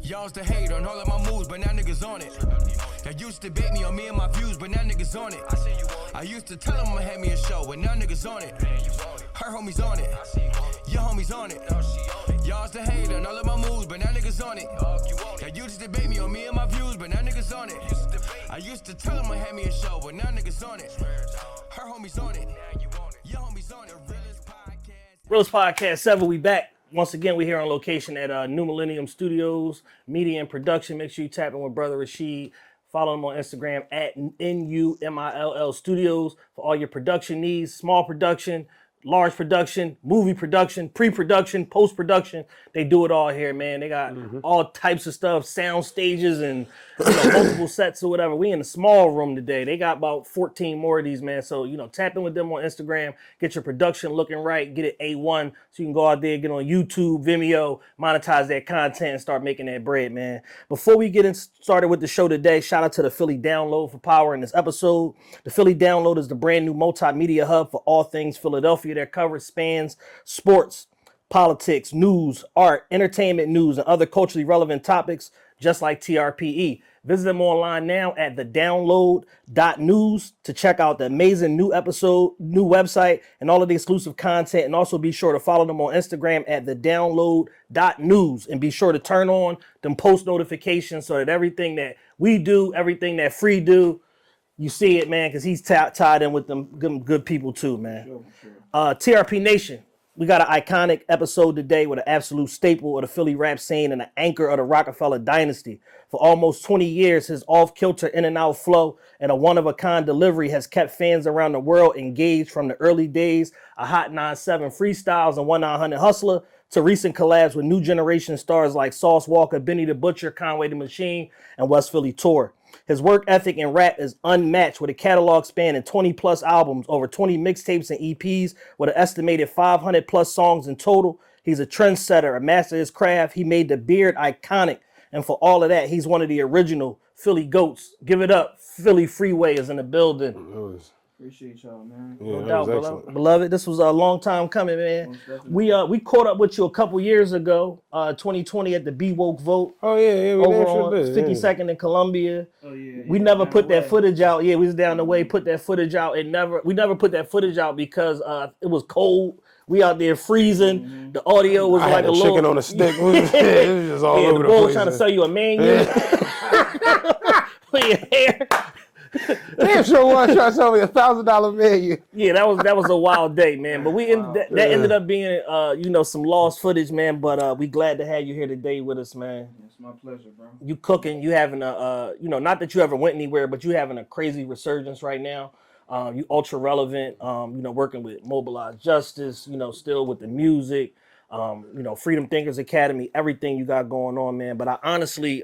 Y'all's the hate on all of my moves, but now niggas on it. Y'all used to bait me on me and my views, but now niggas on it. I used to tell them I'ma have me a show, but now niggas on it. Her homies on it. Your homies on it. Y'all's the hate on all of my moves, but now niggas on it. Y'all used to debate me on me and my views, but now niggas on it. I used to tell them I had me a show, but now niggas on it. Her homies on it. Your homies on it. Realest Podcast 7, we back. Once again, we're here on location at New Millennium Studios, Media and Production. Make sure you tap in with Brother Rashid. Follow him on Instagram at NUMILL Studios for all your production needs, small production, large production, movie production, pre-production, post-production. They do it all here, man. They got all types of stuff, sound stages and multiple sets or whatever. We in a small room today. They got about 14 more of these, man. So, tap in with them on Instagram. Get your production looking right. Get it A1 so you can go out there, get on YouTube, Vimeo, monetize that content and start making that bread, man. Before we get started with the show today, shout out to the Philly Download for power in this episode. The Philly Download is the brand new multimedia hub for all things Philadelphia. Their coverage spans sports, politics, news, art, entertainment news, and other culturally relevant topics, just like TRPE. Visit them online now at thedownload.news to check out the amazing new website, and all of the exclusive content. And also be sure to follow them on Instagram at thedownload.news. And be sure to turn on them post notifications so that everything that we do, everything that Free do, you see it, man, because he's tied in with them good people too, man. Sure. TRP Nation, we got an iconic episode today with an absolute staple of the Philly rap scene and an anchor of the Rockefeller dynasty. For almost 20 years, his off-kilter, in-and-out flow and a one-of-a-kind delivery has kept fans around the world engaged, from the early days of Hot 97 freestyles and 1-900 Hustler to recent collabs with new generation stars like Sauce Walka, Beanie the Butcher, Conway the Machine, and West Philly Tour. His work ethic in rap is unmatched, with a catalog spanning 20-plus albums, over 20 mixtapes and EPs, with an estimated 500-plus songs in total. He's a trendsetter, a master of his craft. He made the beard iconic, and for all of that, he's one of the original Philly GOATs. Give it up. Philly Freeway is in the building. Appreciate y'all, man. Yeah, no doubt, beloved. This was a long time coming, man. We caught up with you a couple years ago, 2020 at the Be Woke Vote. Oh yeah, we over on 52nd in Columbia. Oh yeah. We never put that footage out. Yeah, we was down the way, put that footage out. We never put that footage out because it was cold. We out there freezing. The audio was like a little chicken on a stick. It was just all over the boy place. Trying to sell you a menu. For your hair. Damn sure was trying to sell me $1,000 menu. Yeah, that was a wild day, man. But that ended up being some lost footage, man. But we glad to have you here today with us, man. It's my pleasure, bro. You cooking, you having not that you ever went anywhere, but you having a crazy resurgence right now. You ultra relevant, working with Mobilized Justice, still with the music, Freedom Thinkers Academy, everything you got going on, man. But I honestly,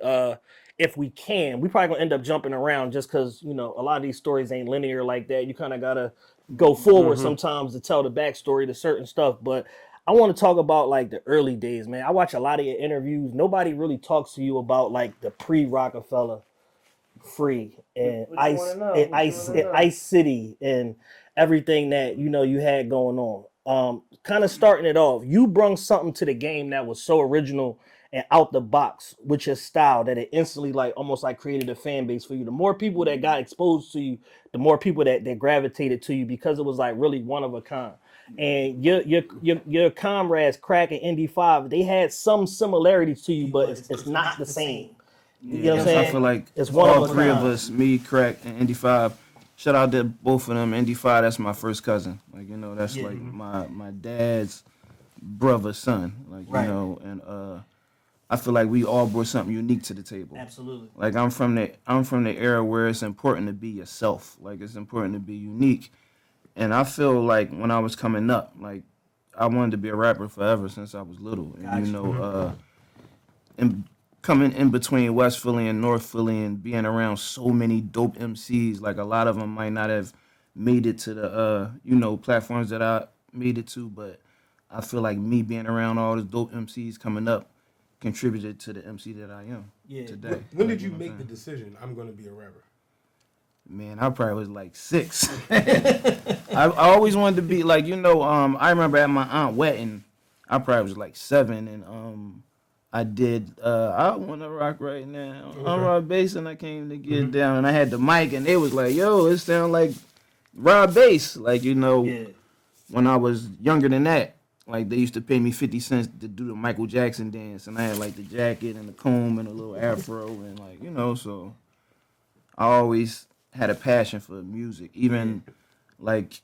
if we can, we probably gonna end up jumping around just because, a lot of these stories ain't linear like that. You kind of gotta go forward sometimes to tell the backstory to certain stuff. But I want to talk about like the early days, man. I watch a lot of your interviews. Nobody really talks to you about like the pre-Rockefeller Free and Ice City and everything that you had going on. Kind of starting it off, you brung something to the game that was so original and out the box with your style that it instantly almost created a fan base for you. The more people that got exposed to you, the more people that gravitated to you because it was really one of a kind. And your comrades, Crack and Indy 5, they had some similarities to you, but it's not the same. You know what I'm saying? I feel like it's one all of three of us, me, Crack, and Indy 5. Shout out to both of them. Indy 5, that's my first cousin. That's my dad's brother's son. And I feel like we all brought something unique to the table. Absolutely. I'm from the era where it's important to be yourself. It's important to be unique. And I feel like when I was coming up, I wanted to be a rapper forever since I was little. And and coming in between West Philly and North Philly and being around so many dope MCs, a lot of them might not have made it to the platforms that I made it to, but I feel like me being around all these dope MCs coming up contributed to the MC that I am today. When did you make the decision, I'm going to be a rapper? Man, I probably was 6. I always wanted to be I remember at my aunt wedding, I probably was 7, and I did I Wanna Rock Right Now on Rock Bass, and I came to get down, and I had the mic, and they was like, yo, it sound like Rob Bass. Like, when I was younger than that, like they used to pay me 50 cents to do the Michael Jackson dance, and I had like the jacket and the comb and a little afro, and like, so I always had a passion for music. Even like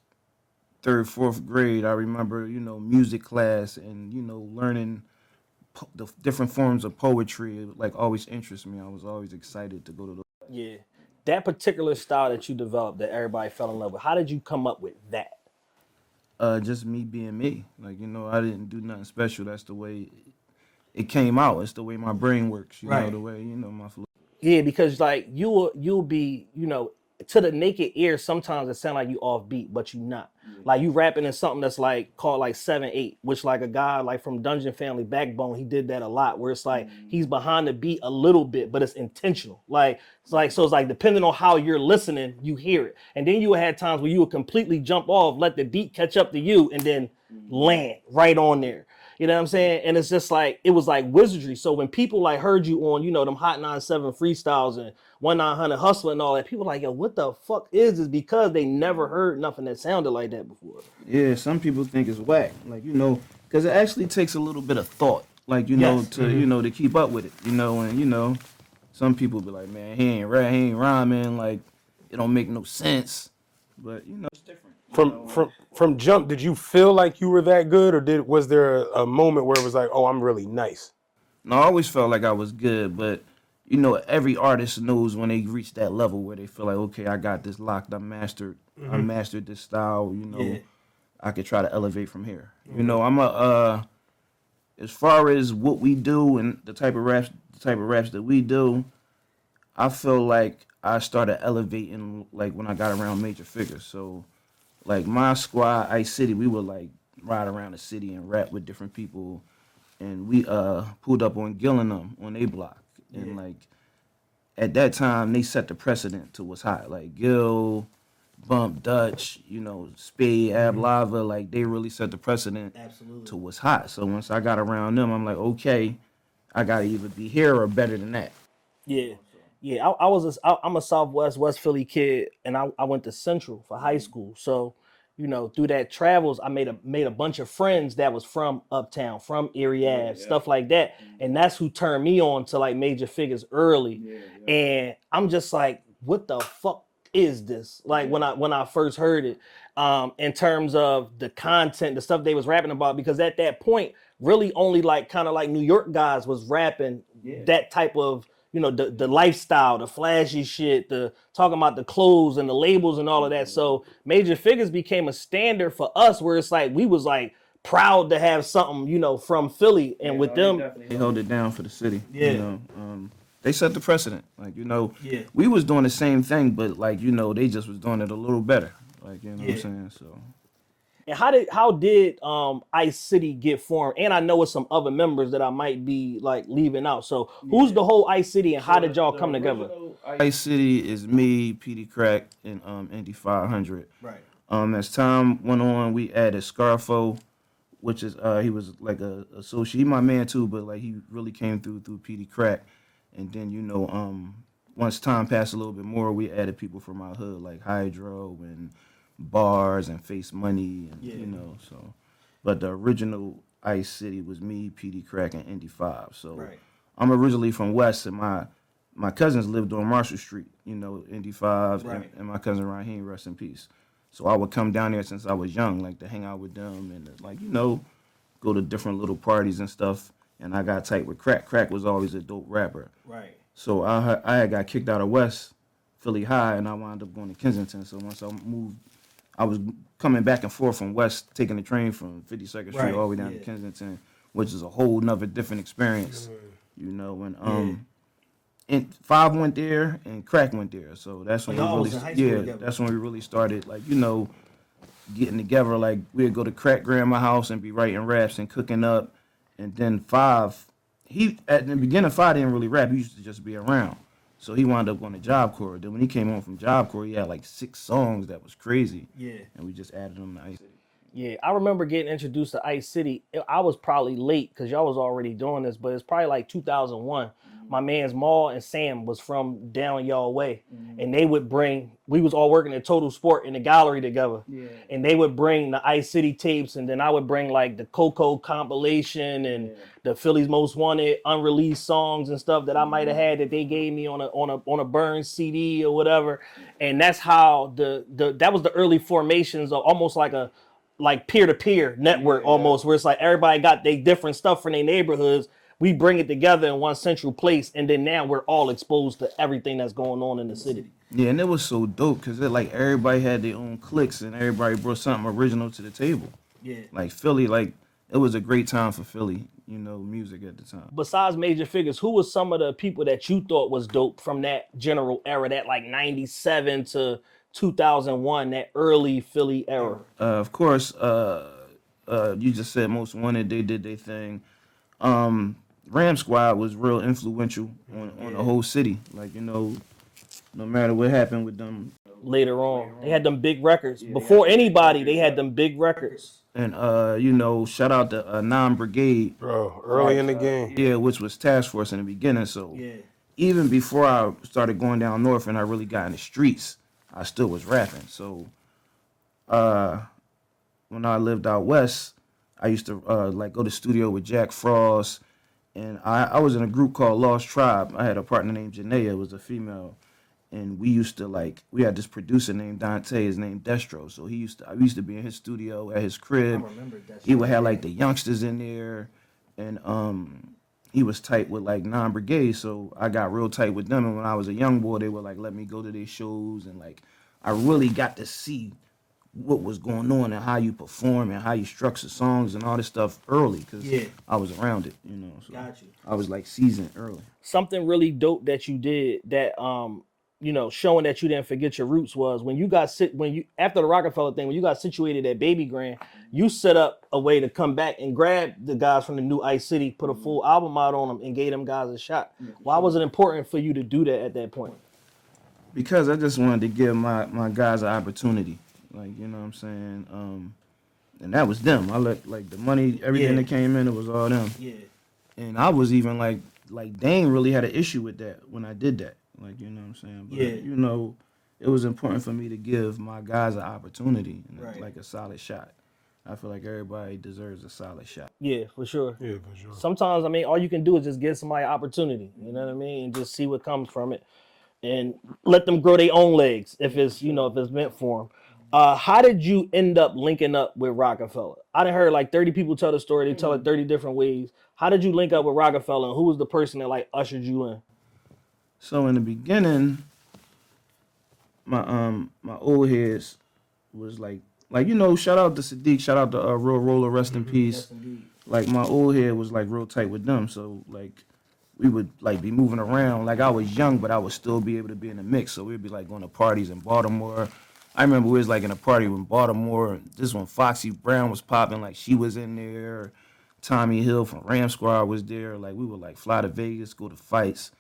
third, fourth grade, I remember, music class and, learning the different forms of poetry. It, like, always interests me. I was always excited to go to the... Yeah. That particular style that you developed that everybody fell in love with, how did you come up with that? Just me being me. Like, I didn't do nothing special. That's the way it came out. It's the way my brain works, Right. The way, my flow. Yeah, because like you'll be, to the naked ear, sometimes it sound like you offbeat, but you not. Like you rapping in something that's like called like 7/8, which like a guy like from Dungeon Family Backbone, he did that a lot, where it's like he's behind the beat a little bit, but it's intentional. Like it's like depending on how you're listening, you hear it. And then you had times where you would completely jump off, let the beat catch up to you, and then land right on there. You know what I'm saying? And it's just like, it was like wizardry. So when people like heard you on, them Hot 97 freestyles and 1-900 Hustler and all that, people like, yo, what the fuck is this? Because they never heard nothing that sounded like that before. Yeah, some people think it's whack. Like, because it actually takes a little bit of thought, like, Yes. to keep up with it, and, some people be like, man, he ain't rhyming, like, it don't make no sense. But, it's different. From jump, did you feel like you were that good, or was there a moment where it was like, oh, I'm really nice? No, I always felt like I was good, but every artist knows when they reach that level where they feel like, okay, I got this locked, I mastered this style, I could try to elevate from here. I'm as far as what we do and the type of raps that we do, I feel like I started elevating like when I got around major figures. So like my squad, Ice City, we would like ride around the city and rap with different people, and we pulled up on Gillingham on A Block, and like at that time they set the precedent to what's hot. Like Gil, Bump, Dutch, Spade, Ab Lava, like they really set the precedent to what's hot. So once I got around them, I'm like, okay, I gotta either be here or better than that. Yeah. Yeah, I'm a Southwest West Philly kid, and I went to Central for high school. So, through that travels, I made a bunch of friends that was from Uptown, from Erie Ave, stuff like that, and that's who turned me on to like major figures early. And I'm just like, what the fuck is this? Like when I first heard it, in terms of the content, the stuff they was rapping about, because at that point, really only like kind of like New York guys was rapping that type of. The lifestyle, the flashy shit, the talking about the clothes and the labels and all of that. So major figures became a standard for us, where it's like we was like proud to have something, from Philly, and with them, they held it down for the city. Yeah. They set the precedent. Like, we was doing the same thing, but like, they just was doing it a little better. Like, what I'm saying? So. And how did Ice City get formed? And I know it's some other members that I might be like leaving out. So who's the whole Ice City, and how did y'all come together? Ice City is me, Petey Crack, and Indy 500. Right. As time went on, we added Scarfo, which is he was like a associate. He my man too, but like he really came through Petey Crack. And then once time passed a little bit more, we added people from our hood like Hydro and Bars and Face Money, and so. But the original Ice City was me, Petey Crack, and Indy 5. So I'm originally from West, and my cousins lived on Marshall Street, Indy 5, and my cousin Raheem, rest in peace. So I would come down there since I was young, like to hang out with them and like, go to different little parties and stuff. And I got tight with Crack. Crack was always a dope rapper. Right. So I had got kicked out of West Philly High, and I wound up going to Kensington. So once I moved, I was coming back and forth from West, taking the train from 52nd Street all the way down to Kensington, which is a whole nother different experience, and 5 went there and Crack went there. So that's when that's when we really started, like, getting together. Like, we'd go to Crack grandma's house and be writing raps and cooking up. And then 5, at the beginning, 5 didn't really rap. He used to just be around. So he wound up going to Job Corps. Then when he came home from Job Corps, he had like 6 songs that was crazy. Yeah. And we just added them to Ice City. Yeah, I remember getting introduced to Ice City. I was probably late because y'all was already doing this, but it's probably like 2001. My man's Maul and Sam was from down y'all way, and they would bring. We was all working at Total Sport in the gallery together, and they would bring the Ice City tapes, and then I would bring like the Coco compilation and the Philly's Most Wanted unreleased songs and stuff that I might have had that they gave me on a burn CD or whatever, and that's how that was the early formations of almost like peer-to-peer network almost, where it's like everybody got their different stuff from their neighborhoods. We bring it together in one central place, and then now we're all exposed to everything that's going on in the city. Yeah, and it was so dope because like everybody had their own cliques and everybody brought something original to the table. Yeah. Like Philly, like it was a great time for Philly, you know, music at the time. Besides major figures, who was some of the people that you thought was dope from that general era, that like 97 to 2001, that early Philly era? Of course, you just said Most Wanted, they did their thing. Ram Squad was real influential on the whole city. Like, you know, no matter what happened with them. Later on, they had them big records. Before anybody, they had them big records. And, you know, shout out to Non-Brigade. Bro, early in the game. Yeah, which was Task Force in the beginning. So even before I started going down north and I really got in the streets, I still was rapping. So when I lived out west, I used to like go to studio with Jack Frost. And I was in a group called Lost Tribe. I had a partner named Janaea, it was a female. And we used to we had this producer named Dante, his name Destro. So I used to be in his studio at his crib. I remember Destro. He would have like the youngsters in there. And he was tight with like Non-Brigade. So I got real tight with them. And when I was a young boy, they would like let me go to their shows. And like I really got to see what was going on and how you perform and how you structure songs and all this stuff early because I was around it, you know. So Got you. I was like seasoned early. Something really dope that you did that you know, showing that you didn't forget your roots was when you got after the Rockefeller thing, when you got situated at Baby Grand, you set up a way to come back and grab the guys from the new Ice City, put a full album out on them, and gave them guys a shot. Why was it important for you to do that at that point? Because I just wanted to give my guys an opportunity. Like, you know what I'm saying? And that was them. I let like the money, everything that came in, it was all them. Yeah. And I was even like Dane really had an issue with that when I did that. Like, you know what I'm saying? But, you know, it was important for me to give my guys an opportunity and like a solid shot. I feel like everybody deserves a solid shot. Yeah, for sure. Yeah, for sure. Sometimes, I mean, all you can do is just give somebody an opportunity, you know what I mean? And just see what comes from it. And let them grow their own legs if it's, you know, if it's meant for them. How did you end up linking up with Rockefeller? I done heard like 30 people tell the story. They tell it 30 different ways. How did you link up with Rockefeller, and who was the person that like ushered you in? So in the beginning, my old heads was like you know, shout out to Sadiq, shout out to Real Roller, rest in peace. Like my old head was like real tight with them, so like we would like be moving around. Like I was young, but I would still be able to be in the mix. So we'd be like going to parties in Baltimore. I remember we was like in a party in Baltimore. This one Foxy Brown was popping, like she was in there. Tommy Hill from Ram Squad was there. Like we would like fly to Vegas, go to fights.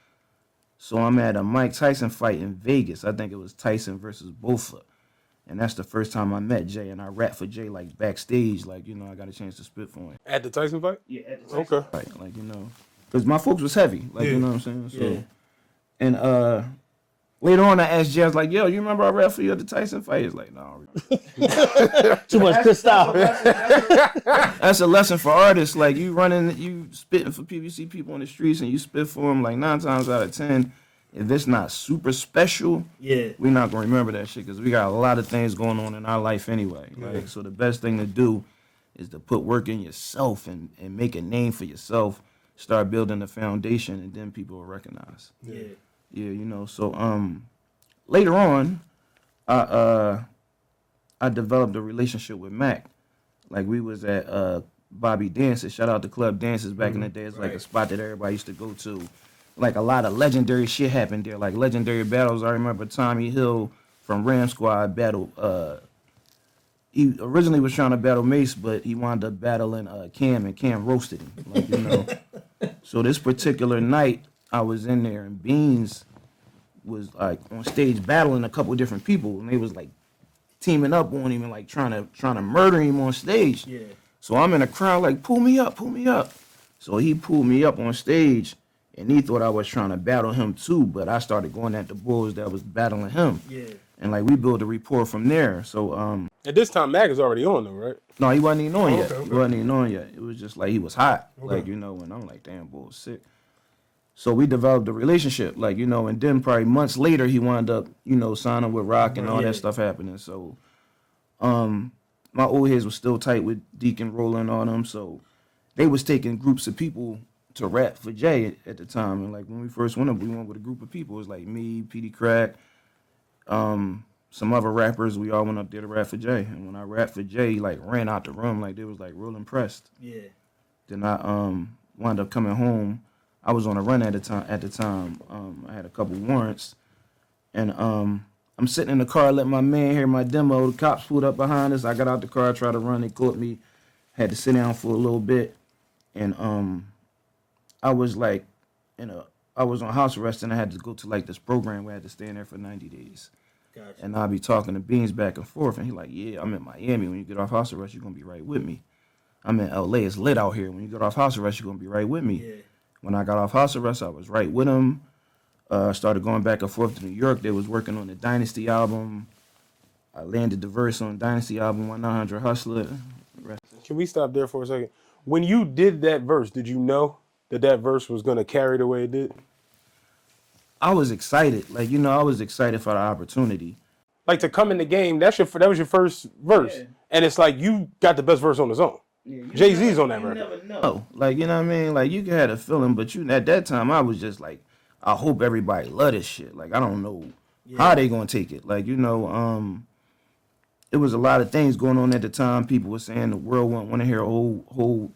So I'm at a Mike Tyson fight in Vegas. I think it was Tyson versus Bofa. And that's the first time I met Jay, and I rapped for Jay like backstage, like, you know, I got a chance to spit for him. At the Tyson fight? Yeah, at the Tyson fight. Like, you know, because my folks was heavy, like, you know what I'm saying? So, and later on, I asked Jay, I was like, yo, you remember I rapped for you at the Tyson fight? He's like, no. Too much crystal. That's a lesson for artists. Like, you spitting for people, you see people on the streets, and you spit for them, like 9 times out of 10, if it's not super special, we're not going to remember that shit because we got a lot of things going on in our life anyway. Like, so the best thing to do is to put work in yourself and make a name for yourself, start building a foundation, and then people will recognize. Yeah, you know, so later on, I developed a relationship with Mac. Like, we was at Bobby Dances. Shout out to Club Dances back in the day. It's like a spot that everybody used to go to. Like, a lot of legendary shit happened there. Like, legendary battles. I remember Tommy Hill from Ram Squad battle. He originally was trying to battle Mace, but he wound up battling Cam, and Cam roasted him. Like, you know. So this particular night, I was in there, and Beans was, like, on stage battling a couple different people, and they was, like, teaming up on him and like trying to murder him on stage. Yeah. So I'm in the crowd like, pull me up. So he pulled me up on stage, and he thought I was trying to battle him too, but I started going at the bulls that was battling him. Yeah. And like we built a rapport from there. So At this time, Mac is already on though, right? no, he wasn't even on yet. Okay. He wasn't even on yet. It was just like he was hot. Okay. Like, you know, and I'm like, damn, boy, sick. So we developed a relationship, like, you know, and then probably months later he wound up, you know, signing with Rock and all that stuff happening. So my old heads was still tight with Deacon Roland on them, so they was taking groups of people to rap for Jay at the time. And like when we first went up, we went with a group of people. It was like me, Petey Crack, some other rappers. We all went up there to rap for Jay. And when I rapped for Jay, he like ran out the room, like they was like real impressed. Yeah. Then I wound up coming home. I was on a run at the time. I had a couple warrants, and I'm sitting in the car, let my man hear my demo. The cops pulled up behind us. I got out the car, tried to run. They caught me. Had to sit down for a little bit, and I was like, I was on house arrest, and I had to go to like this program where I had to stay in there for 90 days. Gotcha. And I'll be talking to Beans back and forth, and he like, yeah, I'm in Miami. When you get off house arrest, you're gonna be right with me. I'm in LA. It's lit out here. When you get off house arrest, you're gonna be right with me. Yeah. When I got off house arrest, I was right with him. Started going back and forth to New York. They was working on the Dynasty album. I landed the verse on Dynasty album, 100 Hustler. Can we stop there for a second? When you did that verse, did you know that verse was going to carry the way it did? I was excited. Like, you know, I was excited for the opportunity. Like to come in the game, that was your first verse. Yeah. And it's like you got the best verse on his own. Yeah, Jay-Z's on that record. Never know. Oh, like, you know what I mean? Like, you had a feeling, but at that time, I was just like, I hope everybody love this shit. Like, I don't know how they gonna take it. Like, you know, it was a lot of things going on at the time. People were saying the world wouldn't want to hear a whole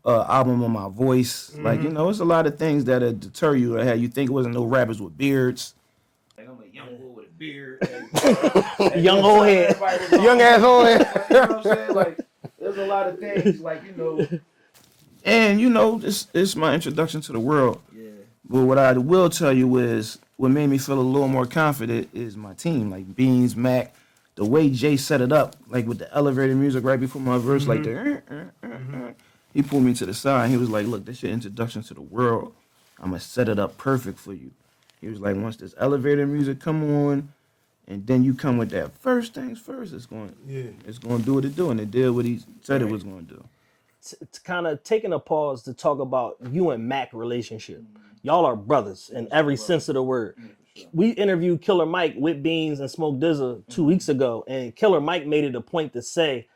album on my voice. Mm-hmm. Like, you know, it's a lot of things that deter you. Or you think it wasn't no rappers with beards. Like, I'm a young boy with a beard. Young old head. Young ass old head. You know what I'm saying? Like, there's a lot of things, like, you know. And, you know, this my introduction to the world. Yeah. But what I will tell you is what made me feel a little more confident is my team, like Beans, Mac, the way Jay set it up, like with the elevator music right before my verse, like the he pulled me to the side. And he was like, look, this is your introduction to the world. I'm going to set it up perfect for you. He was like, once this elevator music come on, and then you come with that first things first, it's going to do what it do. And it did what he said it was going to do. It's kind of taking a pause to talk about you and Mac relationship. Y'all are brothers in every sense of the word. We interviewed Killer Mike with Beans and Smoke Dizza 2 weeks ago, and Killer Mike made it a point to say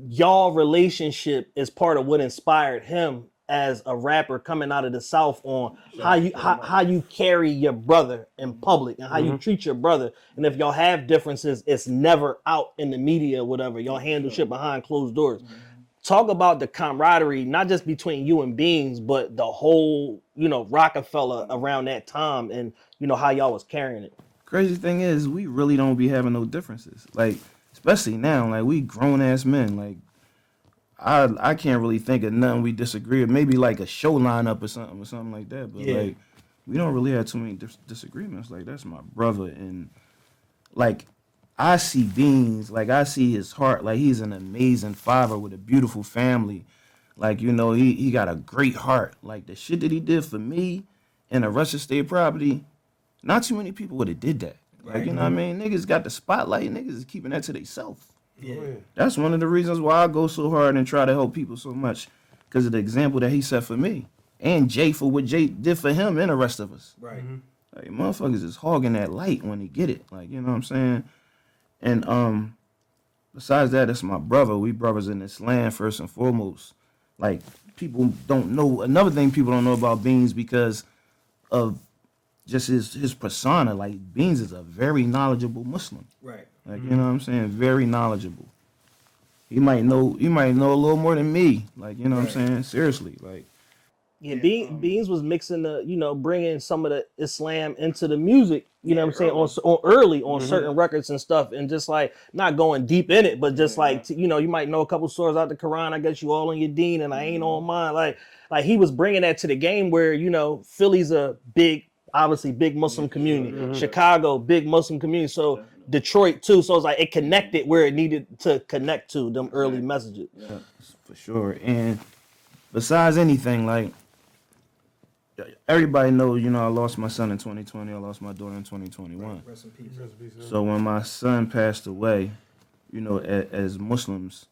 y'all relationship is part of what inspired him as a rapper coming out of the South on how you carry your brother in public and how you treat your brother. And if y'all have differences, it's never out in the media or whatever. Y'all handle shit behind closed doors. Talk about the camaraderie, not just between you and Beans, but the whole, you know, Rockefeller around that time and, you know, how y'all was carrying it. Crazy thing is, we really don't be having no differences. Like, especially now, like, we grown-ass men. Like, I can't really think of nothing we disagree with. Maybe, like, a show lineup or something like that. But, like, we don't really have too many disagreements. Like, that's my brother. And, like, I see Beans, like, I see his heart. Like, he's an amazing father with a beautiful family. Like, you know, he got a great heart. Like, the shit that he did for me and the Russia State property, not too many people would have did that. Like, you know what I mean? Niggas got the spotlight. Niggas is keeping that to themselves. Yeah. That's one of the reasons why I go so hard and try to help people so much, because of the example that he set for me. And Jay for what Jay did for him and the rest of us. Right. Like, motherfuckers is hogging that light when they get it. Like, you know what I'm saying? And besides that, it's my brother. We brothers in this land first and foremost. Like, people don't know. Another thing people don't know about Beans because of just his persona. Like, Beans is a very knowledgeable Muslim. Right. Like, you know what I'm saying? Very knowledgeable. He might know a little more than me. Like, you know what I'm saying? Seriously, like. Yeah, Beans was mixing the, you know, bringing some of the Islam into the music, you know what I'm saying, on certain records and stuff, and just like not going deep in it, but just like, you know, you might know a couple stories out the Quran, I guess you all on your deen and I ain't on mine. Like he was bringing that to the game where, you know, Philly's a obviously big Muslim community, Chicago, big Muslim community. So Detroit too. So it's like it connected where it needed to connect to them early messages. Yeah, for sure. And besides anything, like everybody knows, you know, I lost my son in 2020. I lost my daughter in 2021. Rest in peace. So when my son passed away, you know, as Muslims,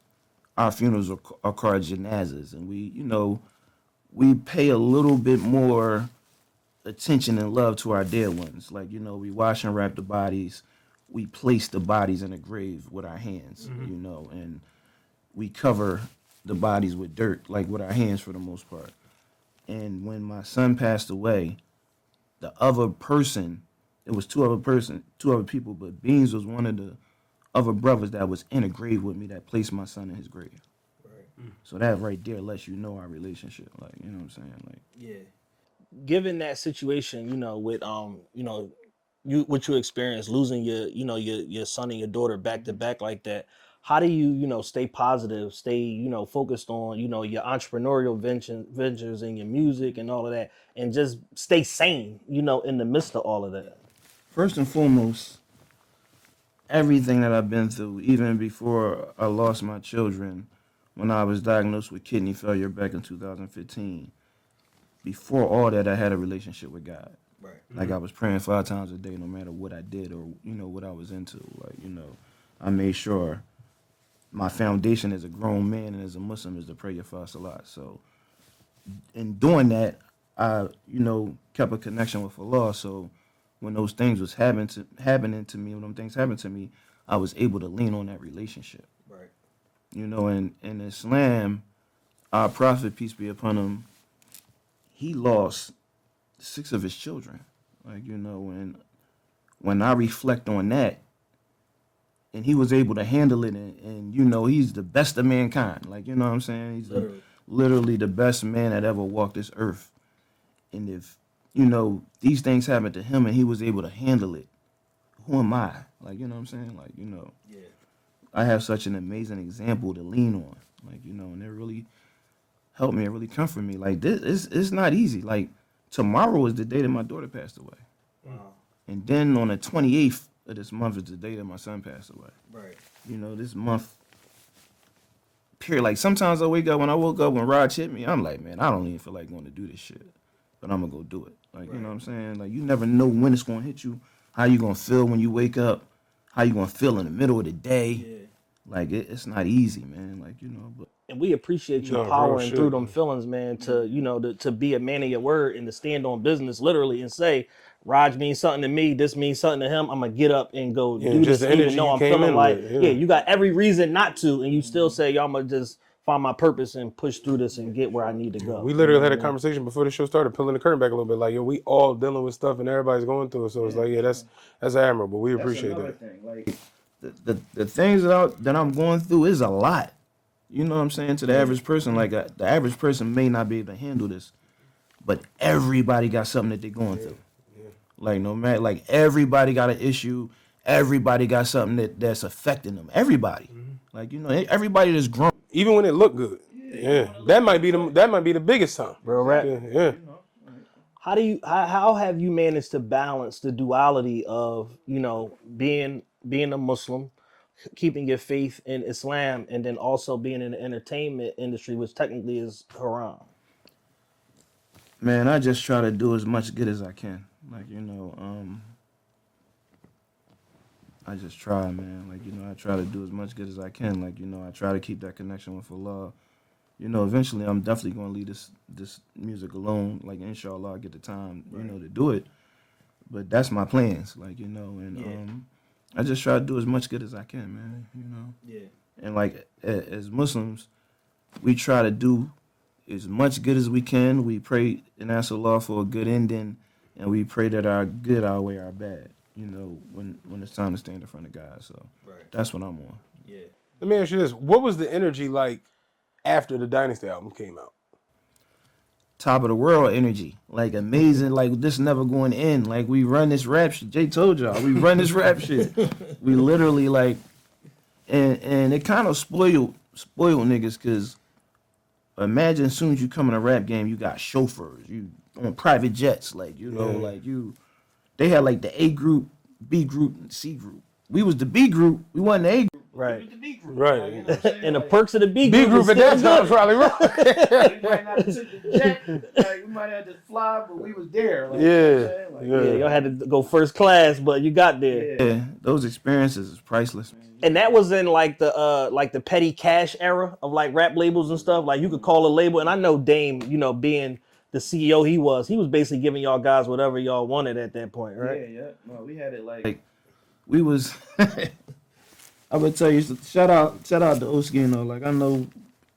our funerals are called janazas, and we, you know, we pay a little bit more attention and love to our dead ones. Like, you know, we wash and wrap the bodies, we place the bodies in a grave with our hands, you know, and we cover the bodies with dirt, like with our hands for the most part. And when my son passed away, the other person, it was two other people, but Beans was one of the other brothers that was in a grave with me that placed my son in his grave. Right. So that right there lets you know our relationship. Like, you know what I'm saying? Like, Yeah. Given that situation, you know, with you know, what you experienced losing your son and your daughter back to back like that, how do you, you know, stay positive, stay, you know, focused on, you know, your entrepreneurial ventures and your music and all of that, and just stay sane, you know, in the midst of all of that? first and foremost, everything that I've been through, even before I lost my children, when I was diagnosed with kidney failure back in 2015, before all that, I had a relationship with God. Right. Like, I was praying 5 times a day, no matter what I did or, you know, what I was into. Like, you know, I made sure my foundation as a grown man and as a Muslim is to pray your fast a lot. So, in doing that, I, you know, kept a connection with Allah. So, when those things was happening to me, when them things happened to me, I was able to lean on that relationship. Right. You know, in Islam, our Prophet, peace be upon him, he lost 6 of his children. Like, you know, and when I reflect on that, and he was able to handle it, and you know, he's the best of mankind. Like, you know what I'm saying? He's literally the best man that ever walked this earth. And if, you know, these things happened to him and he was able to handle it, who am I? Like, you know what I'm saying? Like, you know, Yeah. I have such an amazing example to lean on. Like, you know, and it really helped me, it really comforted me. Like, this, it's not easy. Like, tomorrow is the day that my daughter passed away. Wow. And then on the 28th of this month is the day that my son passed away. Right. You know, this month, period. Like, sometimes I wake up, when Raj hit me, I'm like, man, I don't even feel like going to do this shit. But I'm going to go do it. Like, you know what I'm saying? Like, you never know when it's going to hit you, how you going to feel when you wake up, how you going to feel in the middle of the day. Yeah. Like, it's not easy, man. Like, you know, but. And we appreciate you No, real powering shit. through them feelings, man, to, you know, to be a man of your word and to stand on business literally and say, Raj means something to me, this means something to him, I'm going to get up and go Yeah, do just this the even energy though you I'm came feeling in like, with, yeah, yeah. you got every reason not to, and you still say, yo, I'm going to just find my purpose and push through this and get where I need to go. We literally had a conversation before the show started, pulling the curtain back a little bit. Like, yo, we all dealing with stuff and everybody's going through it. So it's like, yeah, that's admirable. We appreciate that. Thing. Like, the things that I'm going through is a lot. You know what I'm saying? To the average person, like, the average person may not be able to handle this, but everybody got something that they're going through. Like, no matter, like, everybody got an issue. Everybody got something that's affecting them. Everybody. Like, you know, everybody that's grown. Even when it looked good. Yeah. That might be the biggest time. Real rap. Yeah. How have you managed to balance the duality of, you know, being a Muslim, keeping your faith in Islam, and then also being in the entertainment industry, which technically is haram? Man, I just try to do as much good as I can. Like, you know, I just try, man. Like, you know, I try to do as much good as I can. Like, you know, I try to keep that connection with Allah. You know, eventually I'm definitely going to leave this music alone. Like, inshallah, I get the time, you know, to do it. But that's my plans, like, you know, and I just try to do as much good as I can, man, you know. Yeah. And, like, as Muslims, we try to do as much good as we can. We pray and ask Allah for a good ending, and we pray that our good outweigh our bad, you know, when it's time to stand in front of God. So that's what I'm on. Yeah. Let me ask you this. What was the energy like after the Dynasty album came out? Top of the world energy, like amazing, like this never going to end. Like, we run this rap shit. Jay told y'all, we run this rap shit. We literally, like, and it kind of spoiled niggas, because imagine as soon as you come in a rap game, you got chauffeurs, you on private jets, like, you know, like they had like the A group, B group, and C group. we was the B group. We wasn't the A group. Right. We was the B group. Right. Like, you know what I'm saying? And the Like, perks of the B B group group is at that still time was good. probably wrong. we might not have took the jet. Like, we might have had to fly, but we was there. Like, Yeah. you know what I'm saying? Like, Yeah, y'all had to go first class, but you got there. yeah, those experiences is priceless. And that was in like the petty cash era of like rap labels and stuff. Like you could call a label, and I know Dame, you know, being the CEO he was basically giving y'all guys whatever y'all wanted at that point, right? Yeah. No, we had it like we was. I would tell you, shout out to Oski, you know, like I know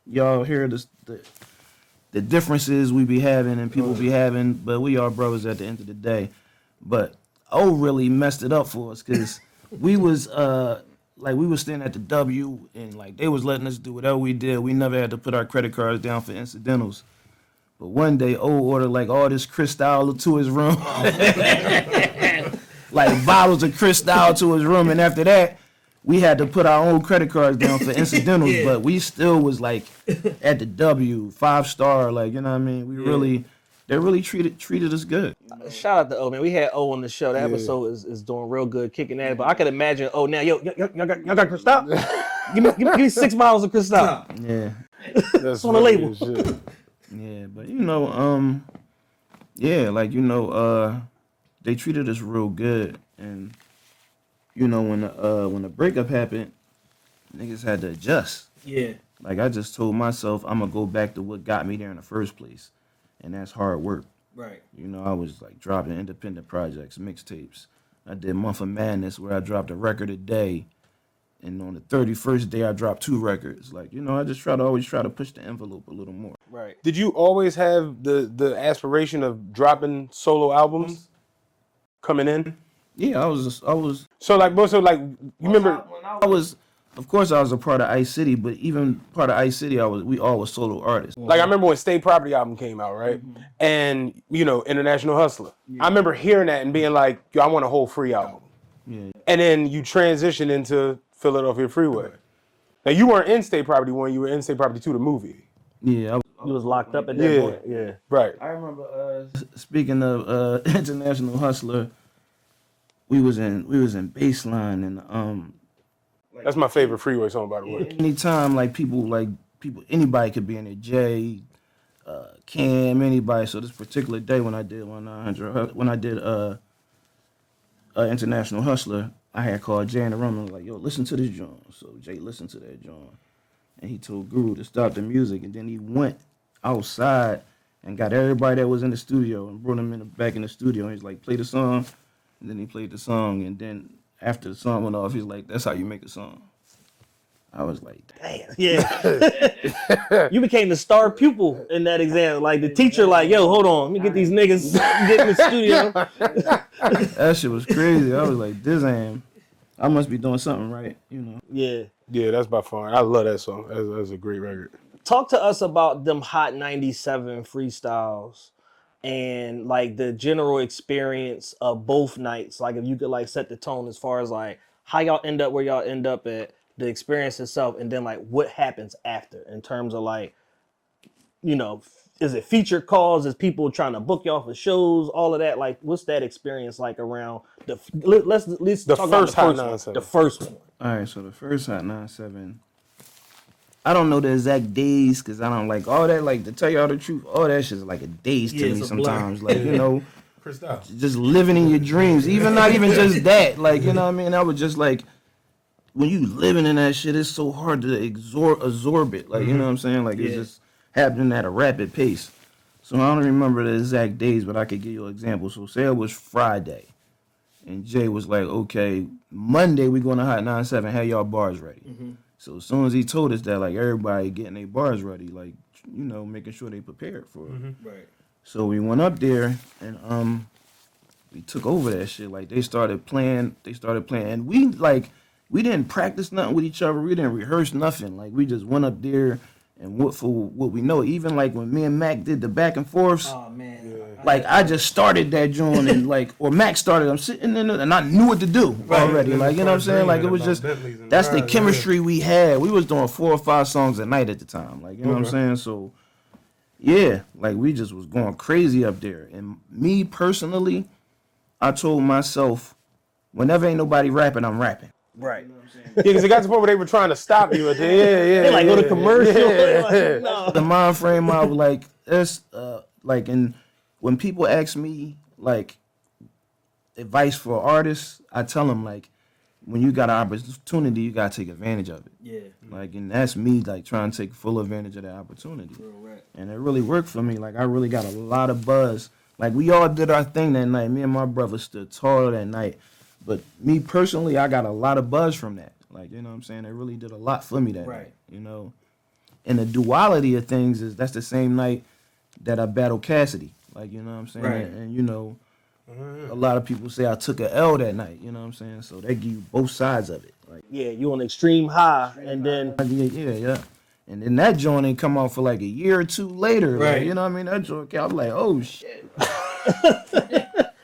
y'all hear the differences we be having and people be having, but we are brothers at the end of the day. But O really messed it up for us because we was like we was standing at the W and like they was letting us do whatever we did. We never had to put our credit cards down for incidentals. But one day O ordered like all this Cristal to his room. Like bottles of Cristal to his room, and after that we had to put our own credit cards down for incidentals, but we still was like at the W, 5-star, like, you know what I mean? They really treated us good. Shout out to O, man. We had O on the show. That episode is doing real good, kicking ass. But I could imagine O now. Yo, y'all got Cristal? give me 6 bottles of Cristal. Yeah. That's on the label. shit. Yeah, but you know, yeah, like, you know, they treated us real good. And, you know, when the breakup happened, niggas had to adjust. Yeah. Like, I just told myself I'm going to go back to what got me there in the first place. And that's hard work. Right. You know, I was, like, dropping independent projects, mixtapes. I did Month of Madness where I dropped a record a day. And on the 31st day, I dropped 2 records. Like, you know, I just always try to push the envelope a little more. Right. Did you always have the aspiration of dropping solo albums coming in? Yeah, I was. So like, you remember? I was, of course, I was a part of Ice City, but even part of Ice City, we all was solo artists. Like I remember when State Property album came out, right? And you know, International Hustler. I remember hearing that and being like, yo, I want a whole free album. Yeah. And then you transition into Philadelphia Freeway. Now you weren't in State Property 1, you were in State Property 2, the movie. Yeah. You was locked up at that point. Yeah. Right. I remember. Speaking of International Hustler, we was in Baseline and That's my favorite Freeway song, by the way. anytime people anybody could be in it. Jay, Cam, anybody. So this particular day when I did International Hustler, I had called Jay in the room and was like, yo, listen to this joint. So Jay listened to that joint. And he told Guru to stop the music. And then he went outside and got everybody that was in the studio and brought them back in the studio. And he's like, play the song. And then he played the song. And then after the song went off, he's like, that's how you make a song. I was like, damn. Yeah. You became the star pupil in that exam. Like the teacher, like, yo, hold on, let me get these niggas get in the studio. that shit was crazy. I was like, I must be doing something right, you know. Yeah. Yeah, that's by far. I love that song. That's a great record. Talk to us about them Hot 97 freestyles and like the general experience of both nights. Like if you could like set the tone as far as like how y'all end up where y'all end up at, the experience itself, and then like what happens after in terms of like, you know, is it feature calls? Is people trying to book y'all for shows? All of that. Like, what's that experience like around the? Let's at least The talk first about Hot 97. the first one. All right, so the first Hot 97. I don't know the exact days because I don't like all that. Like to tell y'all the truth, all that shit's like a daze to me sometimes. Like you know, just living in your dreams. Not even just that. Like you know what I mean. I was just like, when you living in that shit, it's so hard to absorb it. Like you know what I'm saying. Like it's just happening at a rapid pace. So I don't remember the exact days, but I could give you an example. So say it was Friday, and Jay was like, okay, Monday we going to Hot 97. Have y'all bars ready. So as soon as he told us that, like everybody getting their bars ready, like you know, making sure they prepared for it. Right. So we went up there and we took over that shit. Like they started playing, and we didn't practice nothing with each other. We didn't rehearse nothing. Like we just went up there and what for what we know. Even like when me and Mac did the back and forths. Oh man. Like I just started that joint and like, or Mac started. I'm sitting in there and I knew what to do already. Like you know what I'm saying? Like it was just that's the chemistry we had. We was doing 4 or 5 songs a night at the time. Like you know what I'm saying? So yeah, like we just was going crazy up there. And me personally, I told myself, whenever ain't nobody rapping, I'm rapping. Right. You know what I'm saying? Yeah, because it got to the point where they were trying to stop you. Yeah, They like go to commercial. Yeah. Like, no. The mind frame I was like, it's like, and when people ask me like advice for artists, I tell them like, when you got an opportunity, you gotta take advantage of it. Yeah. Like, and that's me like trying to take full advantage of that opportunity. Real rap. And it really worked for me. Like, I really got a lot of buzz. Like, we all did our thing that night. Me and my brother stood tall that night. But me personally, I got a lot of buzz from that. Like, you know what I'm saying? It really did a lot for me that night, you know? And the duality of things is that's the same night that I battled Cassidy. Like, you know what I'm saying? Right. And you know, a lot of people say I took an L that night, you know what I'm saying? So they give you both sides of it. Like, Yeah, you on extreme high, and then yeah. And then that joint ain't come out for like a year or two later. Right. Like, you know what I mean? That joint came out, I was like, oh shit.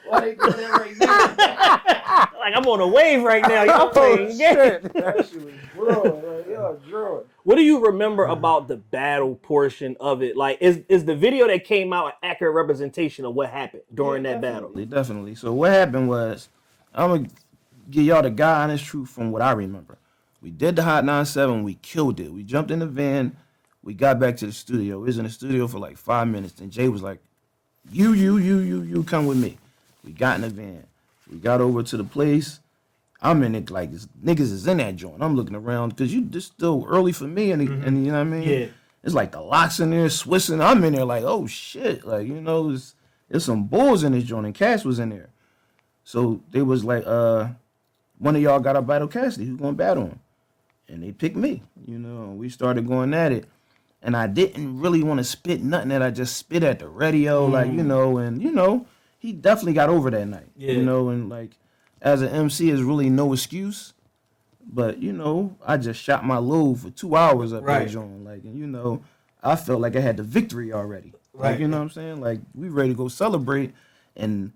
Why they do that right now? like I'm on a wave right now. Y'all playing games. That shit was bro. Like, yo, draw. What do you remember about the battle portion of it? Like, is the video that came out an accurate representation of what happened during that battle? Definitely. So what happened was, I'm going to give y'all the God honest truth from what I remember. We did the Hot 97, we killed it. We jumped in the van, we got back to the studio. We was in the studio for like 5 minutes, and Jay was like, you come with me. We got in the van. We got over to the place. I'm in it like niggas is in that joint. I'm looking around because this still early for me, and you know what I mean? Yeah. It's like the locks in there, swissing. I'm in there like, oh shit. Like, you know, there's some bulls in this joint, and Cass was in there. So they was like, one of y'all got to battle Cassidy. Who's going to battle him? And they picked me, you know. We started going at it. And I didn't really want to spit nothing that I just spit at the radio, like, you know. And, you know, he definitely got over that night, you know. And, like, as an MC, there's really no excuse. But, you know, I just shot my load for 2 hours up there, joint. Like, and, you know, I felt like I had the victory already. Like, you know what I'm saying? Like, we ready to go celebrate. And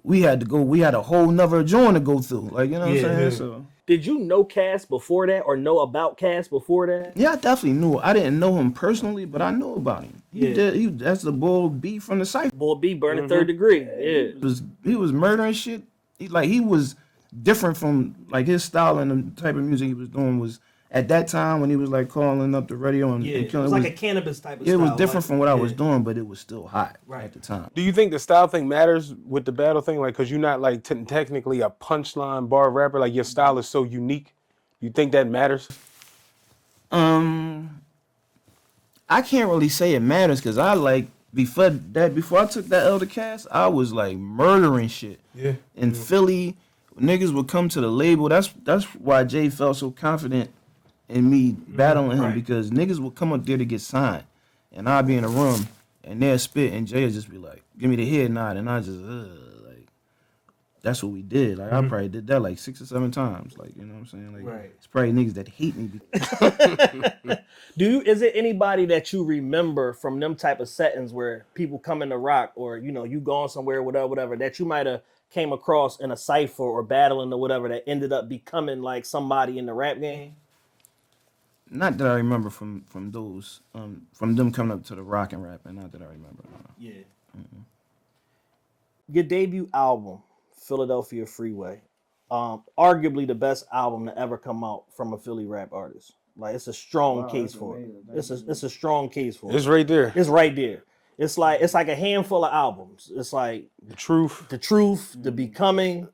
we had a whole nother joint to go through. Like, you know what I'm saying? So, Did you know Cass before that, or know about Cass before that? yeah, I definitely knew. I didn't know him personally, but I knew about him. That's the Bull B from the Cypher. Bull B burning third degree. Yeah. He was murdering shit. He was different from like his style and the type of music he was doing was at that time when he was like calling up the radio and killing. It was like a cannabis type of it style. was different from what I was doing, but it was still hot at the time. Do you think the style thing matters with the battle thing? Like, because you're not like technically a punchline bar rapper. Like, your style is so unique. You think that matters? I can't really say it matters because I like before I took that Elder Cast, I was like murdering shit. Yeah. In Philly, niggas would come to the label. That's why Jay felt so confident in me battling him because niggas would come up there to get signed, and I'd be in a room and they'll spit and Jay would just be like, "Give me the head nod," and I just like, that's what we did. Like I probably did that like 6 or 7 times. Like, you know what I'm saying? Like it's probably niggas that hate me. Is it anybody that you remember from them type of settings where people come in to rock, or you know you going somewhere, whatever that you might have came across in a cipher or battling or whatever that ended up becoming like somebody in the rap game? Not that I remember from those from them coming up to the rock and rap, and not that I remember. No. Yeah. Your debut album, Philadelphia Freeway, arguably the best album to ever come out from a Philly rap artist. Like it's a strong case for it. It's a strong case for it. It's right there. It's right there. It's like a handful of albums. It's like The Truth. The Becoming.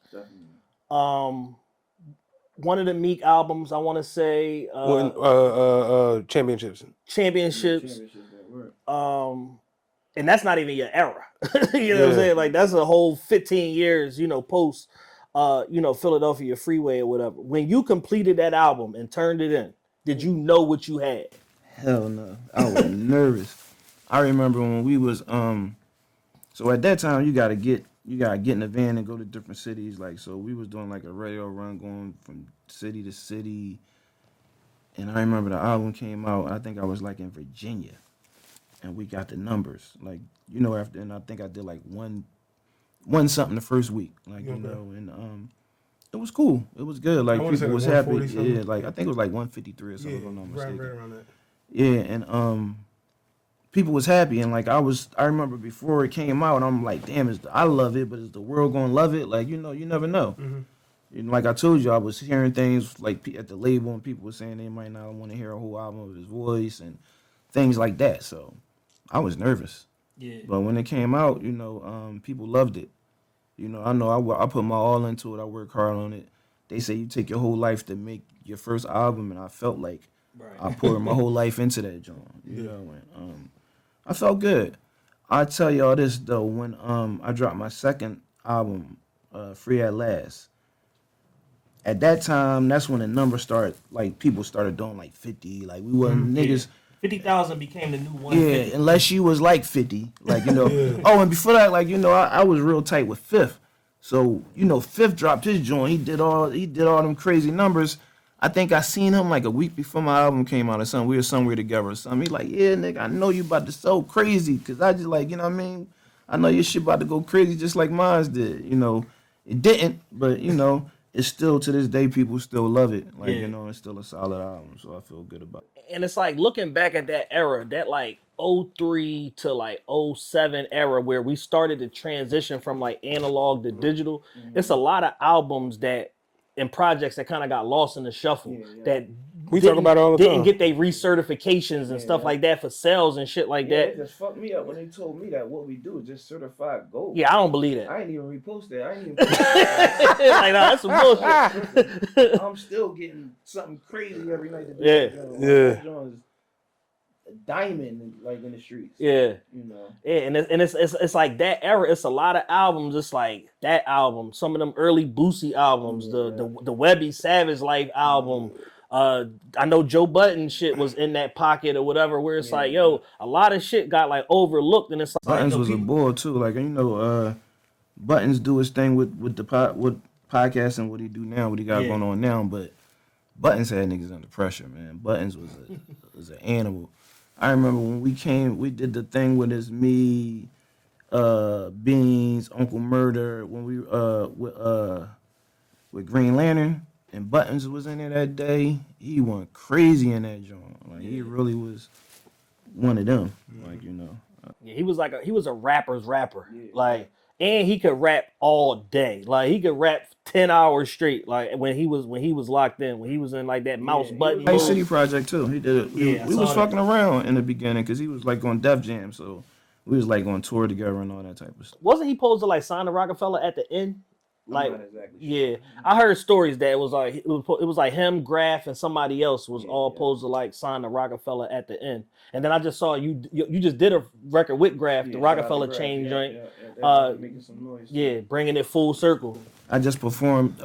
One of the Meek albums, I want to say. Championships. And that's not even your era. You know what I'm saying? Like that's a whole 15 years, you know, post, Philadelphia Freeway or whatever. When you completed that album and turned it in, did you know what you had? Hell no. I was nervous. I remember when we was so at that time you gotta get in the van and go to different cities. Like so we was doing like a radio run going from city to city. And I remember the album came out, I think I was like in Virginia. And we got the numbers. Like, you know, after and I think I did like one something the first week. Like, you know, and it was cool. It was good. Like people was happy. Yeah, like I think it was like 153 or something, if I'm not mistaken. Right around that. Yeah, and people was happy, and like I remember before it came out, and I'm like, damn, I love it, but is the world gonna love it? Like, you know, you never know. And like I told you, I was hearing things like at the label, and people were saying they might not want to hear a whole album of his voice and things like that. So I was nervous. Yeah. But when it came out, you know, people loved it. You know I put my all into it. I work hard on it. They say you take your whole life to make your first album, and I felt like I poured my whole life into that joint. You know, and I felt good. I tell y'all this though, when I dropped my second album, Free at Last. At that time, that's when the numbers started. Like people started doing like 50. Like we wasn't niggas. 50,000 became the new 150. Yeah, unless she was like 50. Like, you know. Oh, and before that, like, you know, I was real tight with Fifth. So, you know, Fifth dropped his joint. He did all them crazy numbers. I think I seen him like a week before my album came out or something. We were somewhere together or something. He like, yeah, nigga, I know you about to so crazy. Cause I just like, you know what I mean? I know your shit about to go crazy just like mine did. You know, it didn't, but you know, it's still to this day, people still love it. Like, you know, it's still a solid album. So I feel good about it. And it's like looking back at that era, that like 03 to like 07 era where we started to transition from like analog to digital. It's a lot of albums that and projects that kind of got lost in the shuffle that we talk about it all the time. Didn't get their recertifications and stuff like that for sales and shit like that. It just fucked me up when they told me that what we do is just certified gold. Yeah, I don't believe that. I ain't even repost that. I ain't even post that. Like, nah, that's some bullshit. I'm still getting something crazy every night. Yeah. A diamond like in the streets. Yeah. You know. Yeah, and it's like that era. It's a lot of albums. It's like that album. Some of them early Boosie albums. The Webby Savage Life album. I know Joe Budden shit was in that pocket or whatever. Where it's like, yo, a lot of shit got like overlooked, and it's like Buttons was a bull too. Like, you know, Buttons do his thing with podcast and what he do now, what he got going on now. But Buttons had niggas under pressure, man. Buttons was an animal. I remember when we did the thing with us, me, Beans, Uncle Murder, when we with Green Lantern, and Buttons was in there that day. He went crazy in that joint. Like he really was one of them. Like, you know. Yeah, he was a rapper's rapper. Like, and he could rap all day. Like he could rap 10 hours straight. Like when he was locked in, when he was in like that mouse button. Nice City Project too. He did it. Yeah, we was fucking around in the beginning because he was like on Def Jam, so we was like on tour together and all that type of stuff. Wasn't he supposed to like sign the Rockefeller at the end? Like, I'm not exactly sure. Yeah, I heard stories that it was like him, Graf, and somebody else was all supposed to like sign the Rockefeller at the end. And then I just saw you just did a record with Graf, the Rockefeller chain joint. Making some noise. Yeah, bringing it full circle. I just performed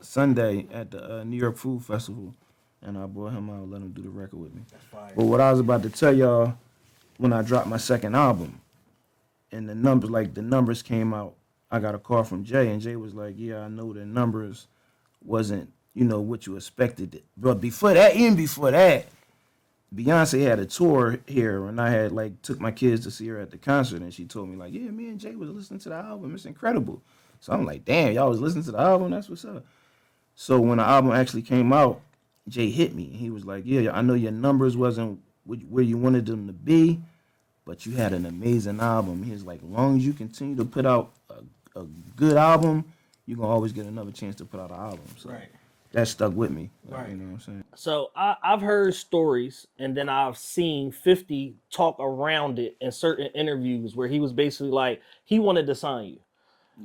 Sunday at the New York Food Festival, and I brought him out, let him do the record with me. That's fire. But what I was about to tell y'all, when I dropped my second album, and the numbers came out, I got a call from Jay, and Jay was like, yeah, I know the numbers wasn't, you know, what you expected. But even before that, Beyonce had a tour here, and I had like took my kids to see her at the concert, and she told me like, yeah, me and Jay was listening to the album. It's incredible. So I'm like, damn, y'all was listening to the album? That's what's up. So when the album actually came out, Jay hit me. He was like, yeah, I know your numbers wasn't where you wanted them to be, but you had an amazing album. He was like, as long as you continue to put out a good album, you're going to always get another chance to put out an album. So that stuck with me. Like, you know what I'm saying? So I've heard stories, and then I've seen 50 talk around it in certain interviews where he was basically like, he wanted to sign you.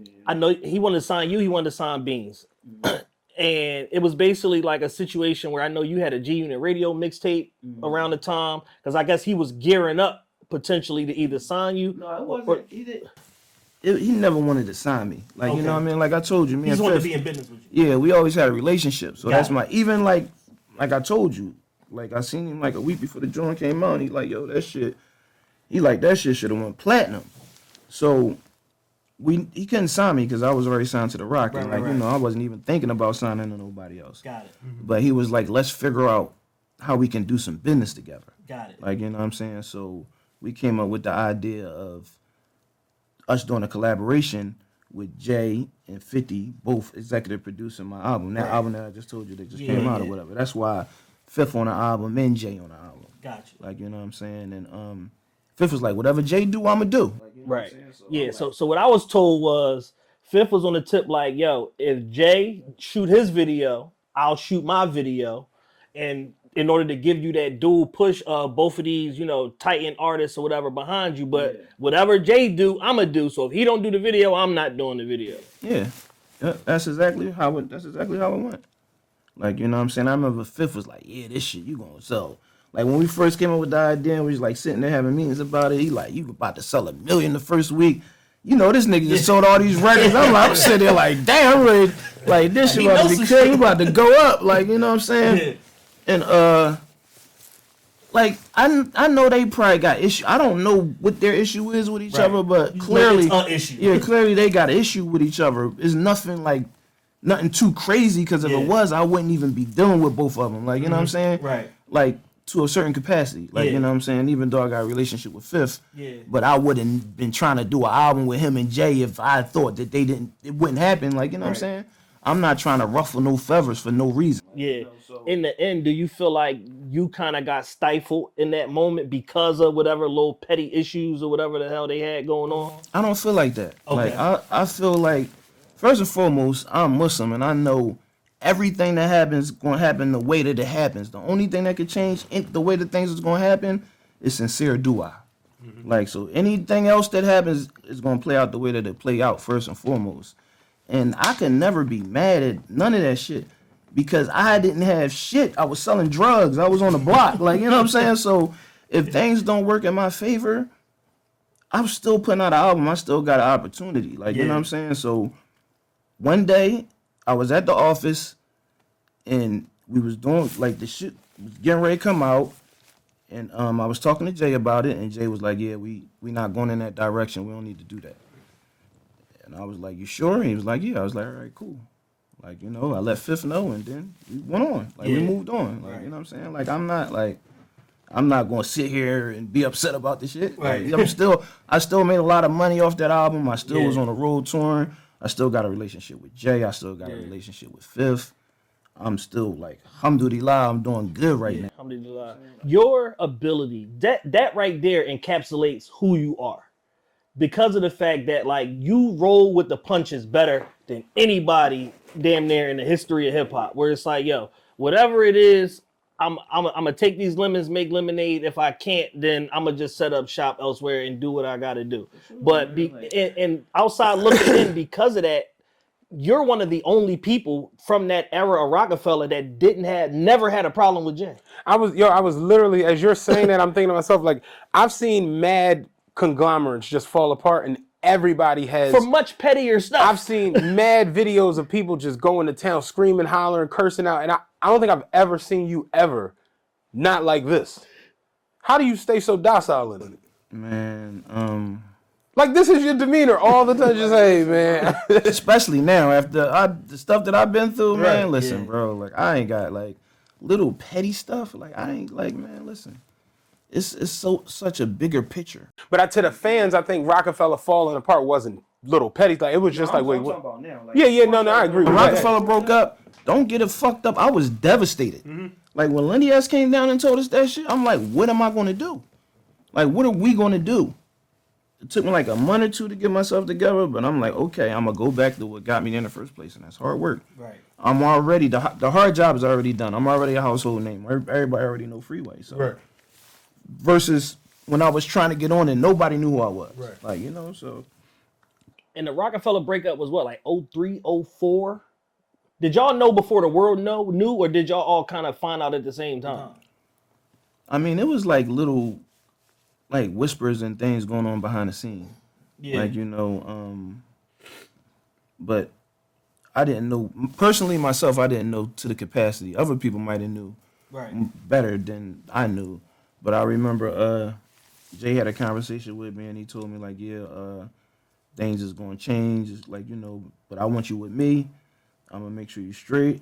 Yeah. I know he wanted to sign you, he wanted to sign Beans. And it was basically like a situation where I know you had a G-Unit radio mixtape around the time, because I guess he was gearing up potentially to either sign you. No, it wasn't. He never wanted to sign me. Like, you know what I mean? Like I told you, me he just and wanted Fifth, to be in business with you. Yeah, we always had a relationship. So that's it. my, even like I told you, like I seen him like a week before the joint came out, and he's like, yo, that shit should have went platinum. So he couldn't sign me because I was already signed to the Rock. And you know, I wasn't even thinking about signing to nobody else. Got it. Mm-hmm. But he was like, let's figure out how we can do some business together. Got it. Like, you know what I'm saying? So we came up with the idea of us doing a collaboration with Jay and 50, both executive producing my album. That album that I just told you that just came out or whatever. That's why Fifth on the album and Jay on the album. Gotcha. Like, you know what I'm saying? And Fifth was like, whatever Jay do, I'ma do. Like, you know right. So, so what I was told was Fifth was on the tip like, yo, if Jay shoot his video, I'll shoot my video. And in order to give you that dual push of both of these, you know, titan artists or whatever behind you. But whatever Jay do, I'ma do. So if he don't do the video, I'm not doing the video. Yeah. That's exactly how it went. Like, you know what I'm saying? I remember Fifth was like, yeah, this shit you gonna sell. Like when we first came up with the idea and we was like sitting there having meetings about it, he like, you about to sell 1 million the first week. You know, this nigga just sold all these records. I'm sitting there like, damn, I'm ready. Like this shit about to be crazy. We about to go up. Like, you know what I'm saying? And like I know they probably got issue. I don't know what their issue is with each other, but clearly, clearly they got an issue with each other. It's nothing too crazy, because if it was, I wouldn't even be dealing with both of them. Like, you know what I'm saying? Right. Like to a certain capacity. Like, you know what I'm saying? Even though I got a relationship with Fifth, but I wouldn't been trying to do an album with him and Jay if I thought that it wouldn't happen. Like, you know what I'm saying? I'm not trying to ruffle no feathers for no reason. Yeah. You know, so. In the end, do you feel like you kind of got stifled in that moment because of whatever little petty issues or whatever the hell they had going on? I don't feel like that. Okay. Like I feel like, first and foremost, I'm Muslim and I know everything that happens is going to happen the way that it happens. The only thing that could change the way that things is going to happen is sincere dua. Mm-hmm. Like, so anything else that happens is going to play out the way that it play out first and foremost. And I can never be mad at none of that shit because I didn't have shit. I was selling drugs. I was on the block. Like, you know what I'm saying? So if things don't work in my favor, I'm still putting out an album. I still got an opportunity. Like, you know what I'm saying? So one day I was at the office and we was doing, like, the shit was getting ready to come out. And I was talking to Jay about it. And Jay was like, yeah, we not going in that direction. We don't need to do that. And I was like, you sure? And he was like, yeah. I was like, all right, cool. Like, you know, I let Fifth know and then we went on. Like, we moved on. Like, you know what I'm saying? Like, I'm not going to sit here and be upset about this shit. Right. Like, I still made a lot of money off that album. I still was on the road touring. I still got a relationship with Jay. I still got a relationship with Fifth. I'm still like, alhamdulillah, I'm doing good right now. Alhamdulillah. Your ability, that right there encapsulates who you are. Because of the fact that, like, you roll with the punches better than anybody damn near in the history of hip hop. Where it's like, yo, whatever it is, I'm gonna take these lemons, make lemonade. If I can't, then I'm gonna just set up shop elsewhere and do what I gotta do. But and outside looking in, because of that, you're one of the only people from that era of Rockefeller that never had a problem with Jay. I was literally, as you're saying that, I'm thinking to myself, like, I've seen mad conglomerates just fall apart and everybody has, for much pettier stuff. I've seen mad videos of people just going to town screaming, hollering, cursing out, and I don't think I've ever seen you ever not like this. How do you stay so docile in it? Man, like, this is your demeanor all the time. Just, hey, man. Especially now after the stuff that I've been through, man. Listen, bro, like, I ain't got like little petty stuff. Like, I ain't like, man, listen. It's such a bigger picture. But to the fans, I think Rockefeller falling apart wasn't little petty. Like, it was just like, wait, what? About now. Like, I agree. When Rockefeller broke up, don't get it fucked up. I was devastated. Mm-hmm. Like, when Lenny S came down and told us that shit, I'm like, what am I going to do? Like, what are we going to do? It took me like a month or two to get myself together, but I'm like, okay, I'm going to go back to what got me in the first place, and that's hard work. Right. I'm already, the hard job is already done. I'm already a household name. Everybody already know Freeway. So. Right. Versus when I was trying to get on and nobody knew who I was. Right. Like, you know, so. And the Rockefeller breakup was what, like 03, 04? Did y'all know before the world knew, or did y'all all kind of find out at the same time? I mean, it was like little, like, whispers and things going on behind the scene. Yeah. Like, you know, but I didn't know, personally myself, I didn't know to the capacity. Other people might have knew better than I knew. But I remember Jay had a conversation with me and he told me, like, things is going to change. It's like, you know, but I want you with me. I'm going to make sure you're straight.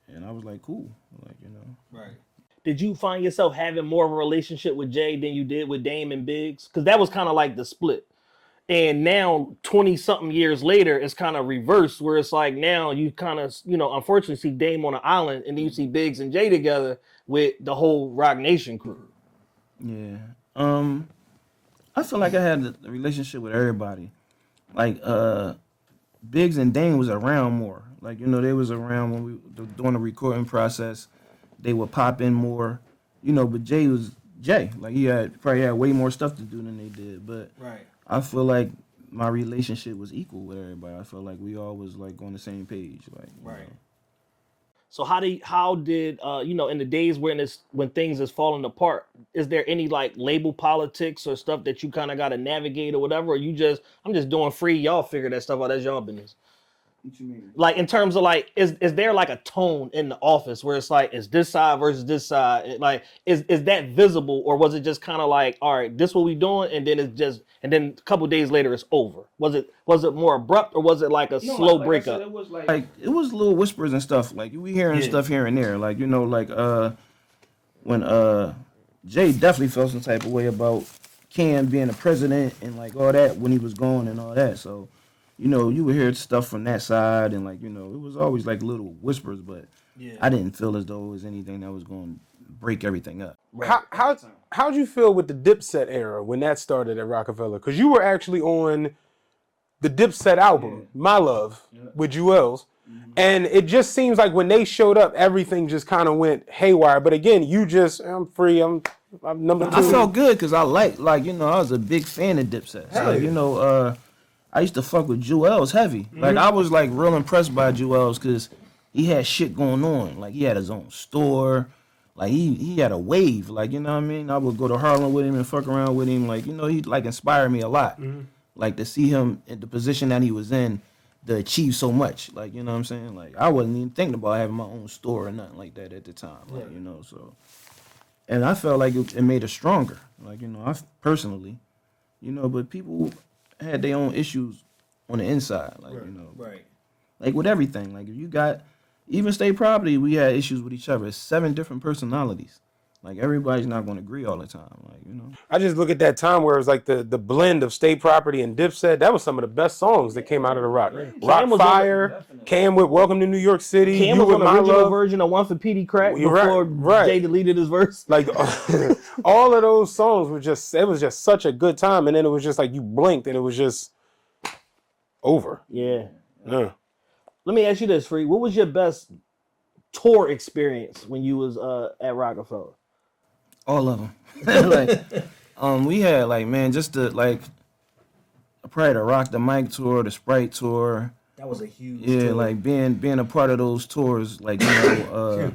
And I was like, cool. Like, you know. Right. Did you find yourself having more of a relationship with Jay than you did with Dame and Biggs? Because that was kind of like the split. And now, 20-something years later, it's kind of reversed, where it's like now you kind of, you know, unfortunately see Dame on an island, and then you see Biggs and Jay together with the whole Roc Nation crew. Yeah. I feel like I had a relationship with everybody. Like, Biggs and Dane was around more. Like, you know, they was around when we during the recording process. They would pop in more, you know. But Jay was Jay. Like, he probably had way more stuff to do than they did. But Right. I feel like my relationship was equal with everybody. I feel like we all was like on the same page. Like, Right. You know. So how did you know, in the days when things is falling apart, is there any like label politics or stuff that you kind of got to navigate or whatever, or I'm just doing free, y'all figure that stuff out, that's y'all business? What you mean? Like, in terms of like, is there like a tone in the office where it's like, is this side versus this side? Like, is that visible, or was it just kind of like, all right, this what we doing, and then a couple days later it's over? Was it more abrupt, or was it like a slow breakup? It was like it was little whispers and stuff. Like, we hearing stuff here and there. Like, you know, like when Jay definitely felt some type of way about Cam being the president and like all that when he was gone and all that. So, you know, you would hear stuff from that side, and like, you know, it was always like little whispers, but I didn't feel as though it was anything that was going to break everything up. Right. How'd you feel with the Dipset era when that started at Rockefeller? Because you were actually on the Dipset album, My Love, with Jewels. And it just seems like when they showed up, everything just kind of went haywire. But again, I'm free. I'm number 2. I felt good because I you know, I was a big fan of Dipset. So, you know, I used to fuck with Jewels heavy. Like, I was like real impressed by Jewels because he had shit going on. Like, he had his own store. Like, he had a wave. Like, you know what I mean? I would go to Harlem with him and fuck around with him. Like, you know, he like inspired me a lot. Like, to see him in the position that he was in to achieve so much. Like, you know what I'm saying? Like, I wasn't even thinking about having my own store or nothing like that at the time. Like, you know, so. And I felt like it made us stronger. Like, you know, I personally, you know, but people had their own issues on the inside. Like, you know. Right. Like, with everything. Like, if you got, even State Property, we had issues with each other. It's 7 different personalities. Like, everybody's not going to agree all the time. Like, you know. I just look at that time where it was like the blend of State Property and Dipset. That was some of the best songs that came out of the Rock. Rock Fire, Cam with Welcome to New York City. Cam was on the original version of One for PD Crack before Jay deleted his verse. Like, all of those songs were just, it was just such a good time. And then it was just like you blinked and it was just over. Yeah. Let me ask you this, Free. What was your best tour experience when you was at Rockefeller? All of them. Like, we had, like, man, just probably the Rock the Mic tour, the Sprite tour. That was a huge tour. Like, being a part of those tours, like, you know,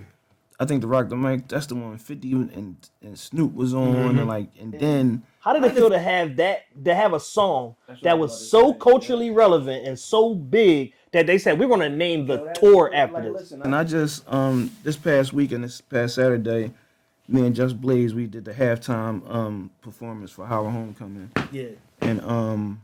I think the Rock the Mic, that's the one 50 and Snoop was on, and then. How did it feel to have a song that was so culturally relevant and so big that they said we're gonna name the tour after this? And I just this past week and this past Saturday, me and Just Blaze, we did the halftime performance for Howard Homecoming. Yeah. And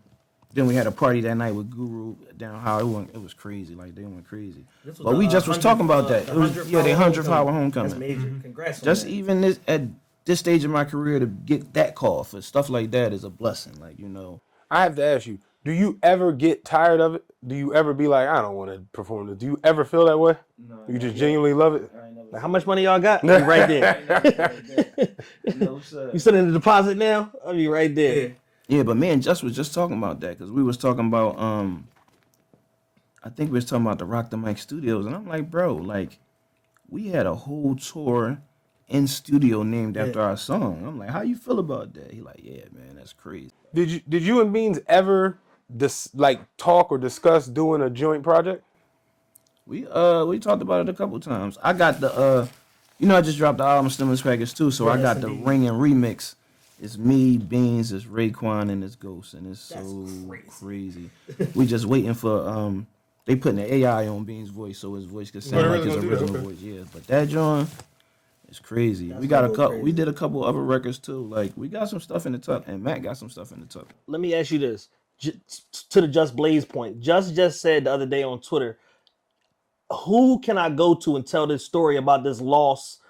then we had a party that night with Guru down Howard. It was crazy. Like, they went crazy. But we just was talking about that. It was the 100th Howard Homecoming. That's major. Congrats. Just even at this stage of my career to get that call for stuff like that is a blessing. Like, you know. I have to ask you, do you ever get tired of it? Do you ever be like, I don't want to perform this? Do you ever feel that way? No. You just genuinely love it? Like, how much money y'all got? I'll be right there. No, sir. You sending the deposit now? I'll be right there. Yeah, but me and Just was just talking about that because we was talking about, I think we was talking about the Rock the Mic Studios, and I'm like, bro, like, we had a whole tour in studio named after our song. I'm like, how you feel about that? He like, yeah, man, that's crazy. Did you and Beans ever talk or discuss doing a joint project? We talked about it a couple times. I got the you know, I just dropped the album Stimulus Package too, so I got the Ring and Remix. It's me, Beans, it's Raekwon, and it's Ghost, and it's so crazy. We just waiting for they putting the AI on Beans' voice so his voice can sound like his original voice. Yeah, but that John. It's crazy. We got a couple. We did a couple other records too. Like, we got some stuff in the tuck, and Matt got some stuff in the tuck. Let me ask you this, to the Just Blaze point. Just said the other day on Twitter, who can I go to and tell this story about this lost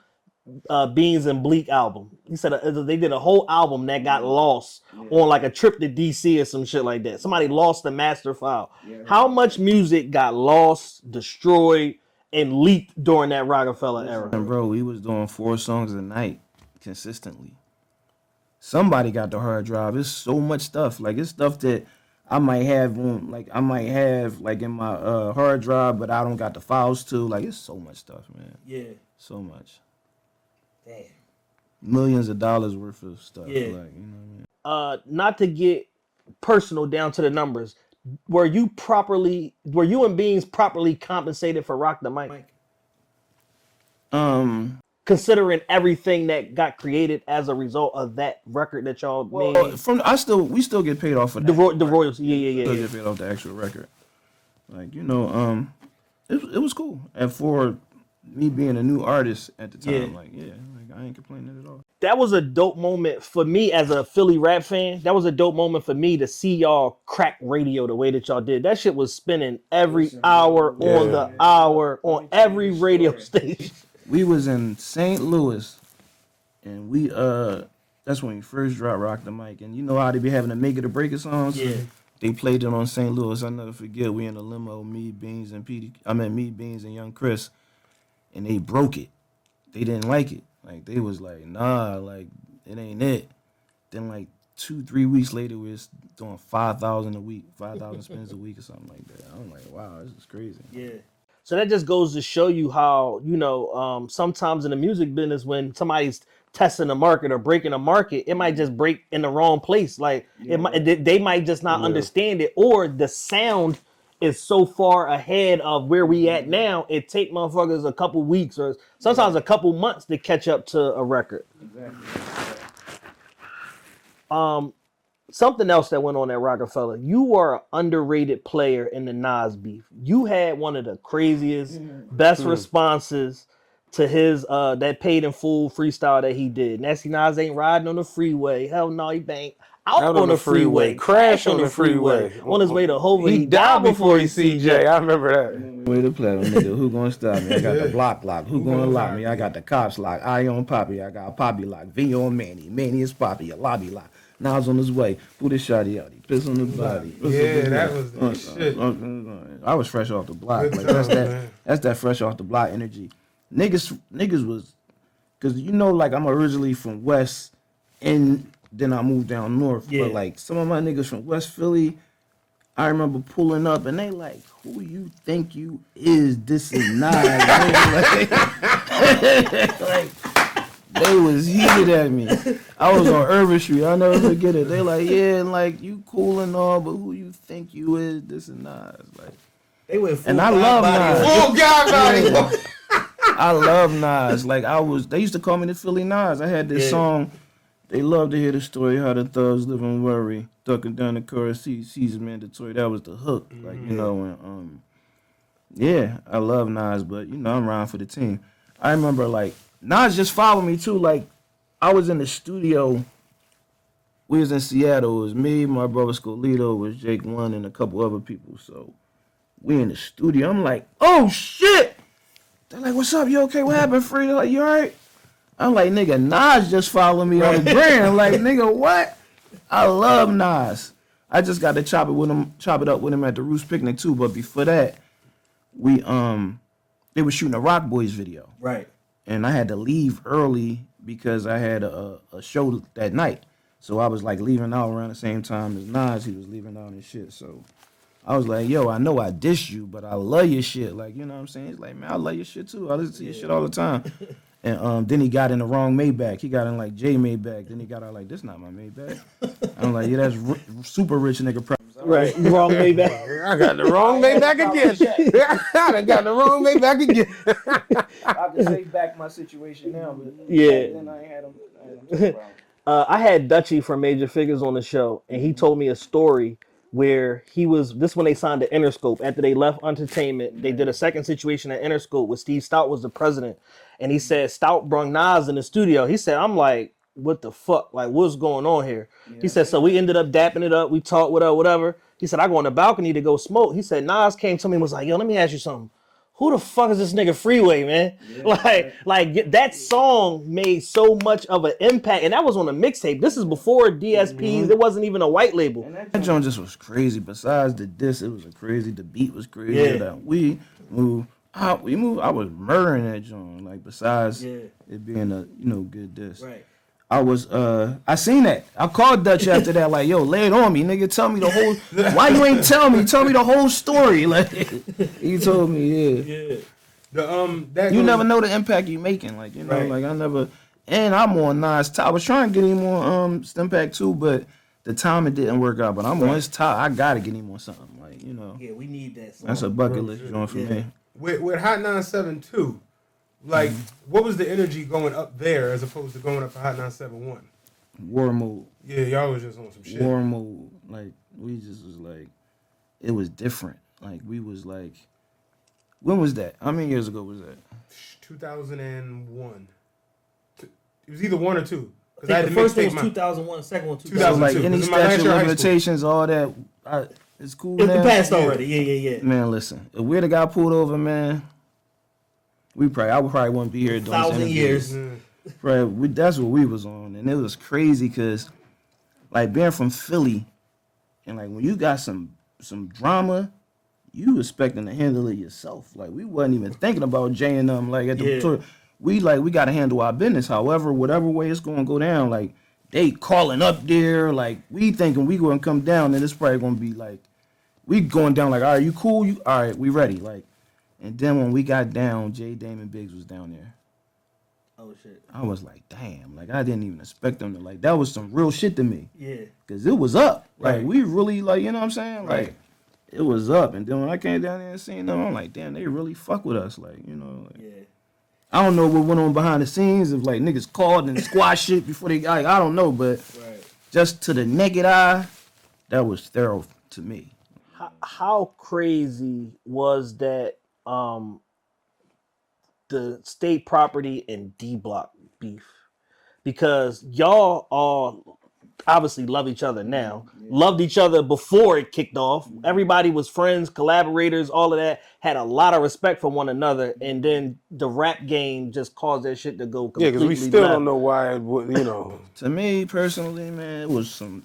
Beans and Bleak album? He said they did a whole album that got lost on like a trip to DC or some shit like that. Somebody lost the master file. How much music got lost, destroyed, and leaked during that Rockefeller era? And bro, we was doing 4 songs a night consistently. Somebody got the hard drive. It's so much stuff. Like, it's stuff that I might have one, like I might have like in my hard drive, but I don't got the files too. Like it's so much stuff, man. Yeah. So much. Damn. Millions of dollars worth of stuff. Yeah. Like, you know what I mean? Not to get personal down to the numbers, were you and Beans properly compensated for Rock the Mic? Considering everything that got created as a result of that record that y'all made. We still get paid off of the that. royalties. Yeah. Still get paid off the actual record. Like, you know, it was cool. And for me being a new artist at the time, like I ain't complaining at all. That was a dope moment for me as a Philly rap fan. That was a dope moment for me to see y'all crack radio the way that y'all did. That shit was spinning every hour on the hour on every radio station. We was in St. Louis, and we that's when we first dropped Rock the Mic. And you know how they be having to make it or break it songs? Yeah. They played it on St. Louis. I'll never forget. We in a limo, me, Beans, and Young Chris, and they broke it. They didn't like it. Like, they was like, nah, like, it ain't it. Then, like, 2-3 weeks later, we was doing 5,000 a week, 5,000 spins a week or something like that. I'm like, wow, this is crazy. Yeah. So that just goes to show you how, you know, sometimes in the music business, when somebody's testing the market or breaking a market, it might just break in the wrong place. Like, they might just not understand it, or the sound is so far ahead of where we at now, it take motherfuckers a couple weeks or sometimes a couple months to catch up to a record. Exactly. Something else that went on at Rockefeller, you were an underrated player in the Nas beef. You had one of the craziest, best responses to his that paid in full freestyle that he did. Nasty Nas ain't riding on the freeway. Hell no, he ain't out on the freeway. Crash on the freeway. On his way to Hova. He died before he CJ. I remember that. Way to play, nigga. Who gonna stop me? I got the block lock. Who gonna lock me? I got the cops lock. I on Poppy. I got Poppy lock. V on Manny. Manny is Poppy. A lobby lock. Nas on his way. Who the shotty out? He piss on the body. Yeah, that was the shit. I was fresh off the block. Like, that's that fresh off the block energy. Niggas was, cause you know, like, I'm originally from West, and then I moved down north. Yeah. But like some of my niggas from West Philly, I remember pulling up and they like, who you think you is? This is Nas. like, they was heated at me. I was on Irving Street. I'll never forget it. They like, yeah, like, you cool and all, but who you think you is? This is Nas. Like, They went full and I love Nas. Full guy body. I love Nas. Like, they used to call me the Philly Nas. I had this song. They love to hear the story how the thugs live and worry, ducking down the car seats mandatory. That was the hook. Like, you know, and yeah, I love Nas, but you know, I'm riding for the team. I remember, like, Nas just followed me too. Like, I was in the studio. We was in Seattle. It was me, my brother Scolito, it was Jake One, and a couple other people. So we in the studio. I'm like, oh shit. They're like, what's up? You okay? What happened, Free? They're like, you all right? I'm like, nigga, Nas just followed me on the gram. Like, nigga, what? I love Nas. I just got to chop it up with him at the Roost Picnic too. But before that, they were shooting a Rock Boys video. Right. And I had to leave early because I had a show that night. So I was like leaving out around the same time as Nas. He was leaving out and shit. So I was like, yo, I know I diss you, but I love your shit. Like, you know what I'm saying? He's like, man, I love your shit too. I listen to your shit all the time. And then he got in the wrong Maybach. He got in like J Maybach. Then he got out like, this not my Maybach. I'm like, yeah, that's super rich nigga problems. Right, wrong Maybach. I got the wrong Maybach again. I got the wrong Maybach again. I can say back my situation now, but Yeah. then I ain't had them. I had Dutchy from Major Figures on the show, and he told me a story where this when they signed to Interscope. After they left Entertainment, they did a second situation at Interscope where Steve Stout was the president. And he said Stout brung Nas in the studio. He said, I'm like, what the fuck? Like, what's going on here? Yeah. He said, so we ended up dapping it up. We talked, whatever. He said, I go on the balcony to go smoke. He said, Nas came to me and was like, yo, let me ask you something. Who the fuck is this nigga Freeway, man? Yeah, like that song made so much of an impact. And that was on a mixtape. This is before DSPs. Mm-hmm. It wasn't even a white label. And that joint just was crazy. Besides the diss, it was crazy. The beat was crazy. Yeah. That we move. I was murdering that joint. Like, besides it being a good diss. Right. I seen that. I called Dutch after that, like, yo, lay it on me, nigga. Tell me the whole. Why you ain't tell me? Tell me the whole story. Like, he told me, yeah. The You never know the impact you making, like, you know, Right. like I never. And I'm on Nas top. I was trying to get him on Stem Pack too, but the time it didn't work out. But I'm on his top. I gotta get him on something, like, you know. Yeah, we need that song. That's a bucket list joint for me. with Hot 97.2, like, what was the energy going up there as opposed to going up to Hot 971? War mode. Yeah, y'all was just on some shit. War mode. Like, we just was like, it was different. Like, we was like, when was that? How many years ago was that? 2001. It was either 1 or 2. I think the first one was 2001, the second one 2002. So, like, 2002. any This is my last statute year of of high limitations, all that, it's cool It now. passed already. Yeah. Man, listen, if we'd have got pulled over, man, I probably wouldn't be here doing this 1,000 interview. years. Right, that's what we was on, and it was crazy because, like, being from Philly, and like when you got some drama, you expecting to handle it yourself. Like, we wasn't even thinking about J and them. Like, at the tour, we got to handle our business. However, whatever way it's gonna go down, like, they calling up there, like, we thinking we gonna come down, and it's probably gonna be like, we going down. Like, all right, you cool? All right, we ready? Like, and then when we got down, J. Damon Biggs was down there. Oh shit. I was like, damn, like, I didn't even expect them to, like, that was some real shit to me. Yeah. Cause it was up. Like, Right. we really, like, you know what I'm saying? Right. Like, it was up. And then when I came down there and seen them, I'm like, damn, they really fuck with us. Like, you know, like, Yeah. I don't know what went on behind the scenes, if like niggas called and squashed shit before they, like, I don't know, but just to the naked eye, that was thorough to me. How crazy was that the state property and D Block beef? Because y'all all obviously love each other now. Loved each other before it kicked off. Everybody was friends, collaborators, all of that. Had a lot of respect for one another. And then the rap game just caused that shit to go Yeah, completely because we still left. don't know why, you know. To me personally, man, it was some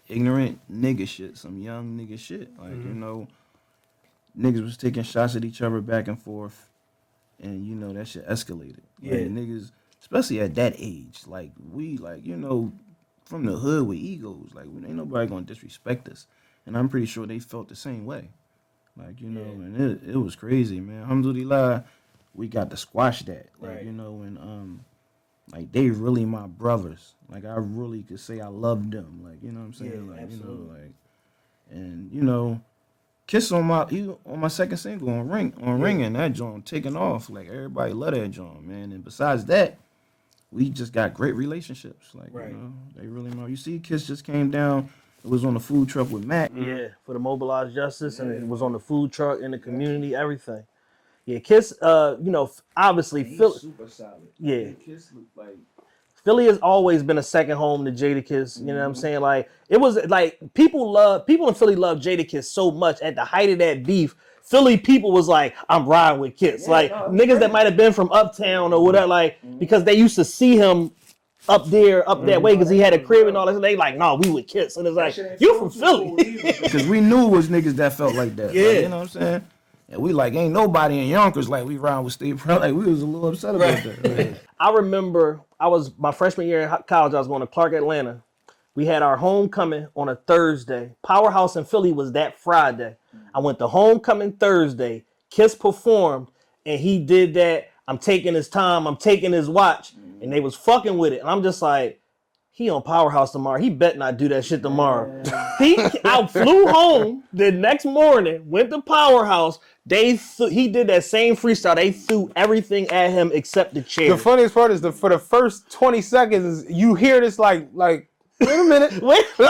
ignorant nigga shit, some young nigga shit. Like, you know, niggas was taking shots at each other back and forth, and you know that shit escalated. Like, Yeah. niggas, especially at that age, like, we, like, you know, from the hood with egos, like, ain't nobody gonna disrespect us, and I'm pretty sure they felt the same way. Like, you know, and it was crazy, man. Alhamdulillah, we got to squash that. Like, you know, and like, they really my brothers. Like, I really could say I love them. Like, you know what I'm saying? Yeah, like, absolutely. you know, like, and you know, Kiss on my second single on Ringing, that joint taking off. Like, everybody love that joint, man. And besides that, we just got great relationships. Like, you know, they really know. You see, Kiss just came down. It was on the food truck with Mac. Yeah, for the mobilized justice, and it was on the food truck in the community, everything. Yeah, Kiss, you know, obviously, Philly. Super solid. Yeah. Kiss looked like. Philly has always been a second home to Jadakiss. You know what I'm saying? Like, it was like people in Philly love Jadakiss so much. At the height of that beef, Philly people was like, I'm riding with Kiss. Like, niggas that might have been from uptown or whatever, like, because they used to see him up that way because he had a crib and all that. They like, no, we with Kiss. And it's like, you from Philly. Because we knew it was niggas that felt like that. Yeah. Like, you know what I'm saying? And we like, ain't nobody in Yonkers like we ride with Steve Brown. Like, we was a little upset about that. Like, I remember my freshman year in college, I was going to Clark, Atlanta. We had our homecoming on a Thursday. Powerhouse in Philly was that Friday. I went to homecoming Thursday. Kiss performed, and he did that. I'm taking his time. I'm taking his watch. And they was fucking with it. And I'm just like, he on Powerhouse tomorrow. He bet not do that shit tomorrow. I flew home the next morning, went to Powerhouse. He did that same freestyle. They threw everything at him except the chair. The funniest part is for the first 20 seconds, you hear this like wait a minute. Wait Wait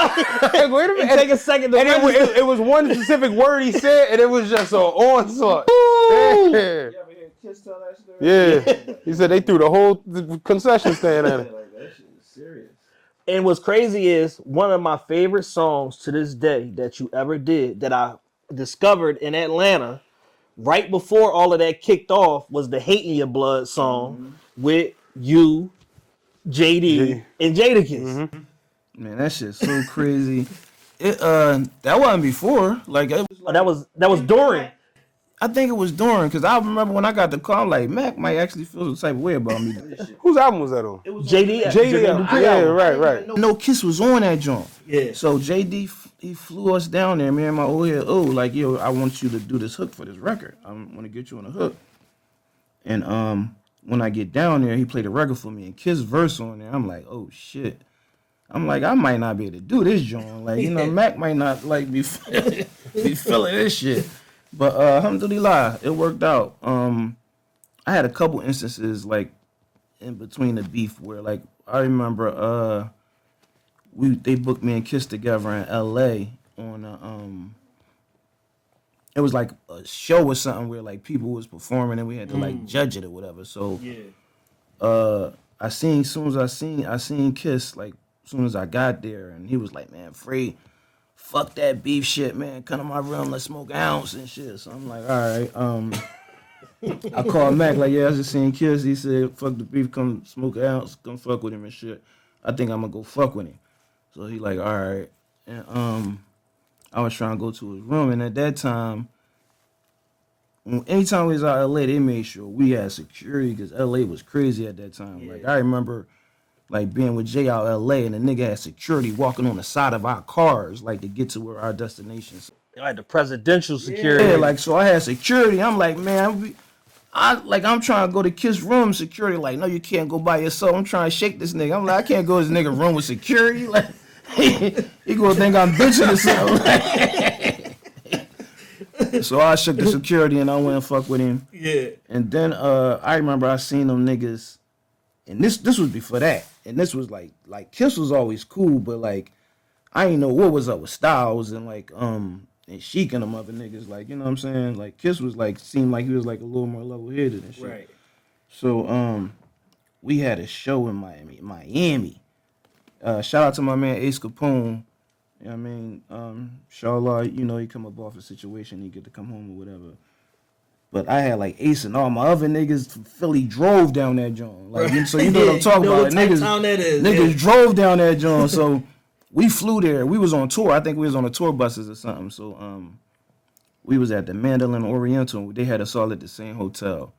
a minute. Take a second to And it was one specific word he said, and it was just an onslaught. Yeah. Kiss tell that story? Yeah. He said they threw the whole concession stand at him. Like, that shit is serious. And what's crazy is one of my favorite songs to this day that you ever did that I discovered in Atlanta right before all of that kicked off was the Hate in Your Blood song with you, JD, and Jadakiss. Man, that shit's so crazy. It that wasn't before. Like, it was like, That was during. I think it was during, because I remember when I got the call, I'm like, Mac might actually feel the type of way about me. Whose album was that on? JD, JD. Yeah, right. No Kiss was on that joint. Yeah. So JD, he flew us down there, me and my old head, like, yo, I want you to do this hook for this record. I want to get you on a hook. And when I get down there, he played a record for me, and Kiss verse on there. I'm like, oh, shit. I'm like, I might not be able to do this joint. Like, you know, Mac might not, like, be feeling this shit. But alhamdulillah, it worked out. I had a couple instances like in between the beef where like I remember they booked me and Kiss together in LA on it was like a show or something where like people was performing and we had to like judge it or whatever. So I seen Kiss like as soon as I got there, and he was like, man, Free, fuck that beef shit, man. Come to my room, let's smoke an ounce and shit. So I'm like, all right. I called Mac, like, yeah, I just seen Kiss. He said, fuck the beef, come smoke an ounce, come fuck with him and shit. I think I'm gonna go fuck with him. So he like, all right. And I was trying to go to his room, and at that time, anytime we was out in LA, they made sure we had security because LA was crazy at that time. Yeah. Like I remember like being with Jay out in LA, and the nigga had security walking on the side of our cars, like to get to where our destinations. Like the presidential security. Yeah, like so I had security. I'm like, man, I'm trying to go to Kiss room. Security, like, no, you can't go by yourself. I'm trying to shake this nigga. I'm like, I can't go to this nigga room with security. Like, he gonna think I'm bitching or something. So I shook the security and I went and fuck with him. Yeah. And then I remember I seen them niggas, and this was before that. And this was like Kiss was always cool, but like I ain't know what was up with Styles and like and Sheik and them other niggas, like, you know what I'm saying? Like Kiss was like seemed like he was like a little more level headed and shit. Right. So we had a show in Miami. Shout out to my man Ace Capone. You know what I mean? Inshallah, you know, he come up off a situation, he get to come home or whatever. But I had like Ace and all my other niggas from Philly drove down that joint. Like, so you know what I'm talking about. Niggas drove down that joint. So we flew there. We was on tour. I think we was on the tour buses or something. So we was at the Mandolin Oriental. They had us all at the same hotel.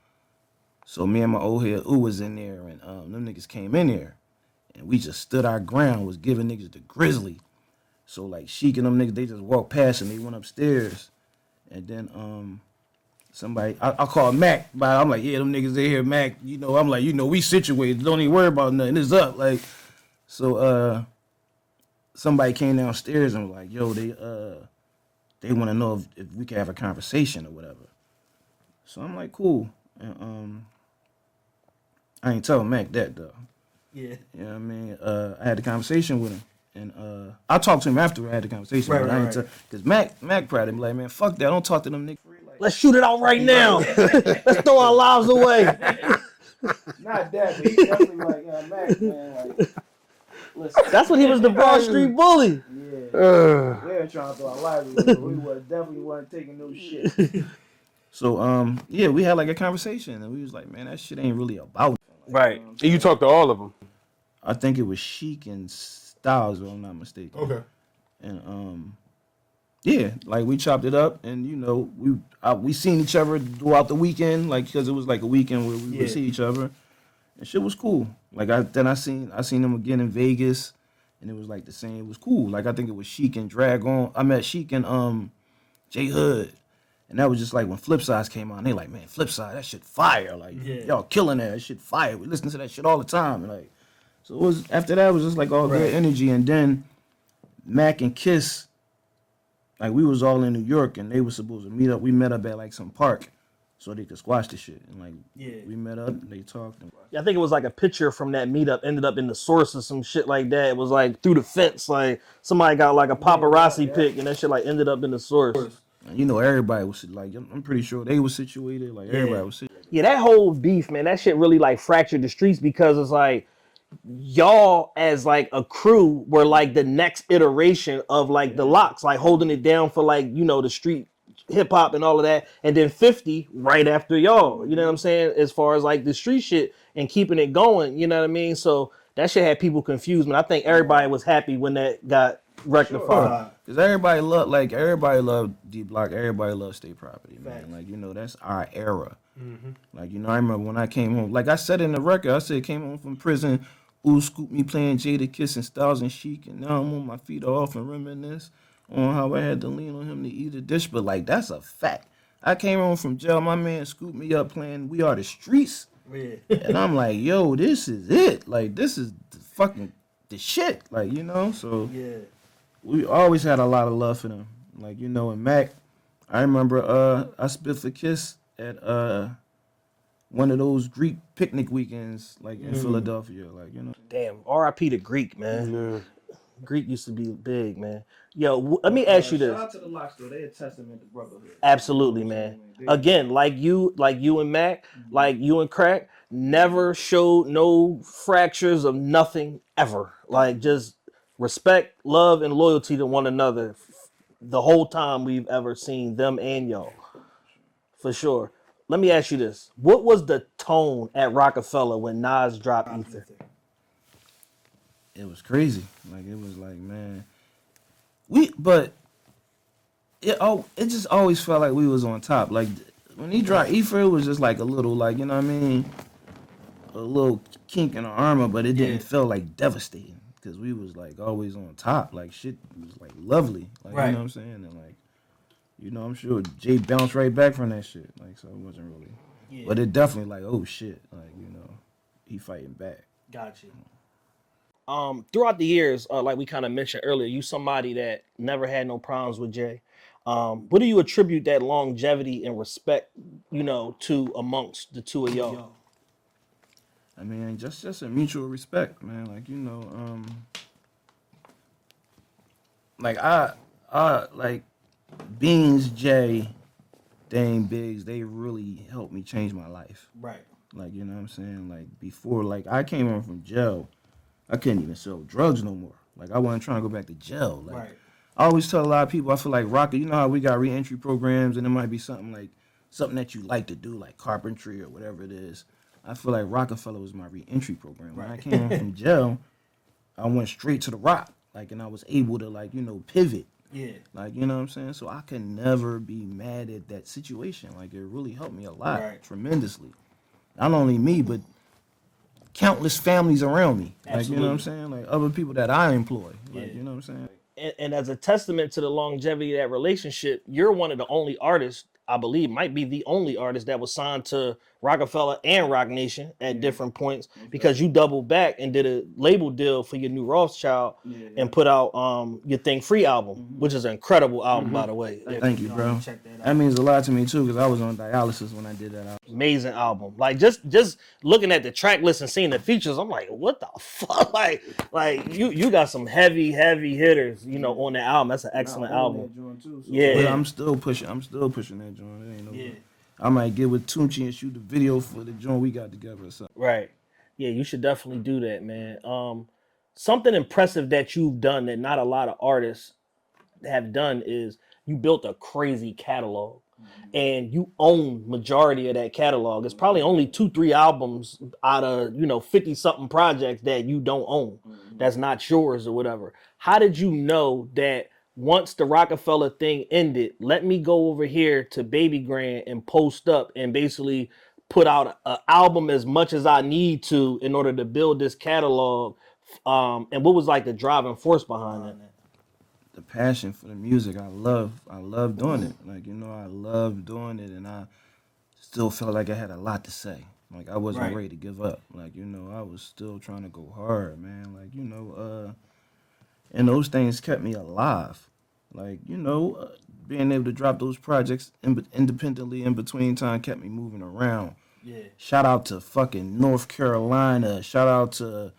So me and my old head was in there, and them niggas came in there. And we just stood our ground, was giving niggas the grizzly. So like Sheik and them niggas, they just walked past and they went upstairs. And then somebody, I called Mac, but I'm like, yeah, them niggas they here, Mac. You know, I'm like, you know, we situated. Don't even worry about nothing. It's up. Like, so somebody came downstairs and was like, yo, they want to know if we could have a conversation or whatever. So I'm like, cool. And I ain't telling Mac that though. Yeah. You know what I mean? I had a conversation with him. And I talked to him after I had the conversation. Right, but I ain't because Mac probably be like, man, fuck that. Don't talk to them niggas. Let's shoot it out right now. Let's throw our lives away. Not that, but he definitely like, Mac, man, like, listen. That's what he was, the Broad Street bully. Yeah. We were trying to throw our lives away, but we definitely wasn't taking no shit. So, yeah, we had like a conversation, and we was like, man, that shit ain't really about. Right. And you talked to all of them. I think it was Sheik and Styles, if I'm not mistaken. Okay. And yeah, like we chopped it up, and you know we seen each other throughout the weekend, like because it was like a weekend where we would see each other, and shit was cool. Like I seen them again in Vegas, and it was like the same. It was cool. Like I think it was Sheik and Dragon. I met Sheik and J Hood, and that was just like when Flipsides came out. And they like, man, Flipside, that shit fire. Like y'all killing that shit fire. We listen to that shit all the time. And like, so it was after that it was just like all good energy, and then Mac and Kiss. Like, we was all in New York, and they was supposed to meet up. We met up at, like, some park so they could squash the shit. And, like, we met up, and they talked. And I think it was, like, a picture from that meetup ended up in the source or some shit like that. It was, like, through the fence. Like, somebody got, like, a paparazzi pic, and that shit, like, ended up in the source. And, you know, everybody was, like, I'm pretty sure they was situated. Like, everybody was situated. Yeah, that whole beef, man, that shit really, like, fractured the streets because it's, like, y'all as like a crew were like the next iteration of like the Locks, like holding it down for like, you know, the street hip hop and all of that, and then 50 right after y'all, you know what I'm saying, as far as like the street shit and keeping it going, you know what I mean? So that shit had people confused, man. I think everybody was happy when that got rectified. Cause everybody love D Block, everybody love State Property, man. Like, you know, that's our era. Like, you know, I remember when I came home, like I said in the record, I said came home from prison, ooh, scoop me playing Jadakiss and Styles and Chic, and now I'm on my feet off and reminisce on how I had to lean on him to eat a dish. But like, that's a fact. I came home from jail, my man scooped me up playing We Are the Streets. And I'm like, yo, this is it. Like, this is the shit. Like, you know, so we always had a lot of love for them. Like, you know, and Mac, I remember I spit for Kiss at one of those Greek picnic weekends, like in Philadelphia. Like, you know. Damn, R.I.P. to Greek, man. Greek used to be big, man. Yo, let me ask you this. Shout out to the Locks, though. They a testament to brotherhood. Absolutely, man. Again, like you and Mac, like you and Crack, never showed no fractures of nothing ever. Like, just respect, love, and loyalty to one another the whole time we've ever seen them and y'all. For sure. Let me ask you this. What was the tone at Rockefeller when Nas dropped Ether? It was crazy. Like, it was like, man, it just always felt like we was on top. Like, when he dropped Ether, it was just like a little, like, you know what I mean, a little kink in the armor, but it didn't feel like devastating because we was like always on top. Like, shit was like lovely. Like, you know what I'm saying? And like, you know, I'm sure Jay bounced right back from that shit. Like, so it wasn't really, but it definitely like, oh shit, like, you know, he fighting back. Got you. Throughout the years, like we kind of mentioned earlier, you somebody that never had no problems with Jay. What do you attribute that longevity and respect, you know, to amongst the two of y'all? I mean, just a mutual respect, man. Like, you know, like I like Beans, Jay, Dame, Biggs, they really helped me change my life. Right. Like, you know what I'm saying? Like, before, like, I came home from jail, I couldn't even sell drugs no more. Like, I wasn't trying to go back to jail. Like, I always tell a lot of people, I feel like Rocket, you know how we got reentry programs and it might be something that you like to do, like carpentry or whatever it is. I feel like Rockefeller was my reentry program. When I came home from jail, I went straight to the rock. Like, and I was able to, like, you know, pivot. Yeah. Like, you know what I'm saying? So I can never be mad at that situation. Like, it really helped me a lot, tremendously. Not only me, but countless families around me. Absolutely. Like, you know what I'm saying? Like, other people that I employ. Like, you know what I'm saying? And as a testament to the longevity of that relationship, you're one of the only artists, I believe, might be the only artist that was signed to Rockefeller and Roc Nation at different points, because you doubled back and did a label deal for your new Rothschild and put out your Thing Free album, which is an incredible album, by the way. Thank you, bro. That means a lot to me too, because I was on dialysis when I did that album. Amazing album. Like, just looking at the track list and seeing the features, I'm like, what the fuck? Like you got some heavy hitters, you know, on that album. That's an excellent album. Too, so yeah, I'm still pushing that joint. It ain't no I might get with Tunchi and shoot the video for the joint we got together or something. Right. Yeah, you should definitely do that, man. Something impressive that you've done that not a lot of artists have done is you built a crazy catalog. And you own majority of that catalog. It's probably only 2-3 albums out of, you know, 50-something projects that you don't own. That's not yours or whatever. How did you know that once the Rockefeller thing ended, let me go over here to Baby Grand and post up and basically put out an album as much as I need to in order to build this catalog? And what was like the driving force behind that? The passion for the music. I love doing it. Like, you know, I love doing it, and I still felt like I had a lot to say. Like, I wasn't ready to give up. Like, you know, I was still trying to go hard, man. Like, you know, and those things kept me alive. Like, you know, being able to drop those projects independently in between time kept me moving around. Yeah. Shout out to fucking North Carolina. Shout out to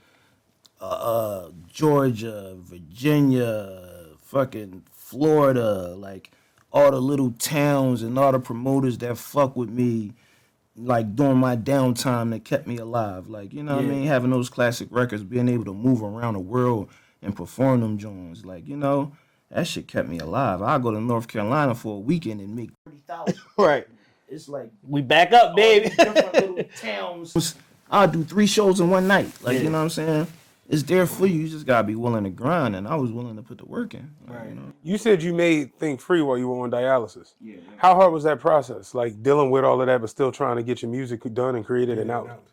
Georgia, Virginia, fucking Florida. Like, all the little towns and all the promoters that fuck with me, like, during my downtime, that kept me alive. Like, you know what I mean? Having those classic records, being able to move around the world and perform them joints. Like, you know, that shit kept me alive. I go to North Carolina for a weekend and make 30,000. Right. It's like, we back up, baby. Different little towns. I'll do 3 shows in one night. Like, you know what I'm saying? it's there for you. You just gotta be willing to grind, and I was willing to put the work in. Like, you know? You said you made Think Free while you were on dialysis. Yeah. How hard was that process? Like dealing with all of that, but still trying to get your music done and created and out.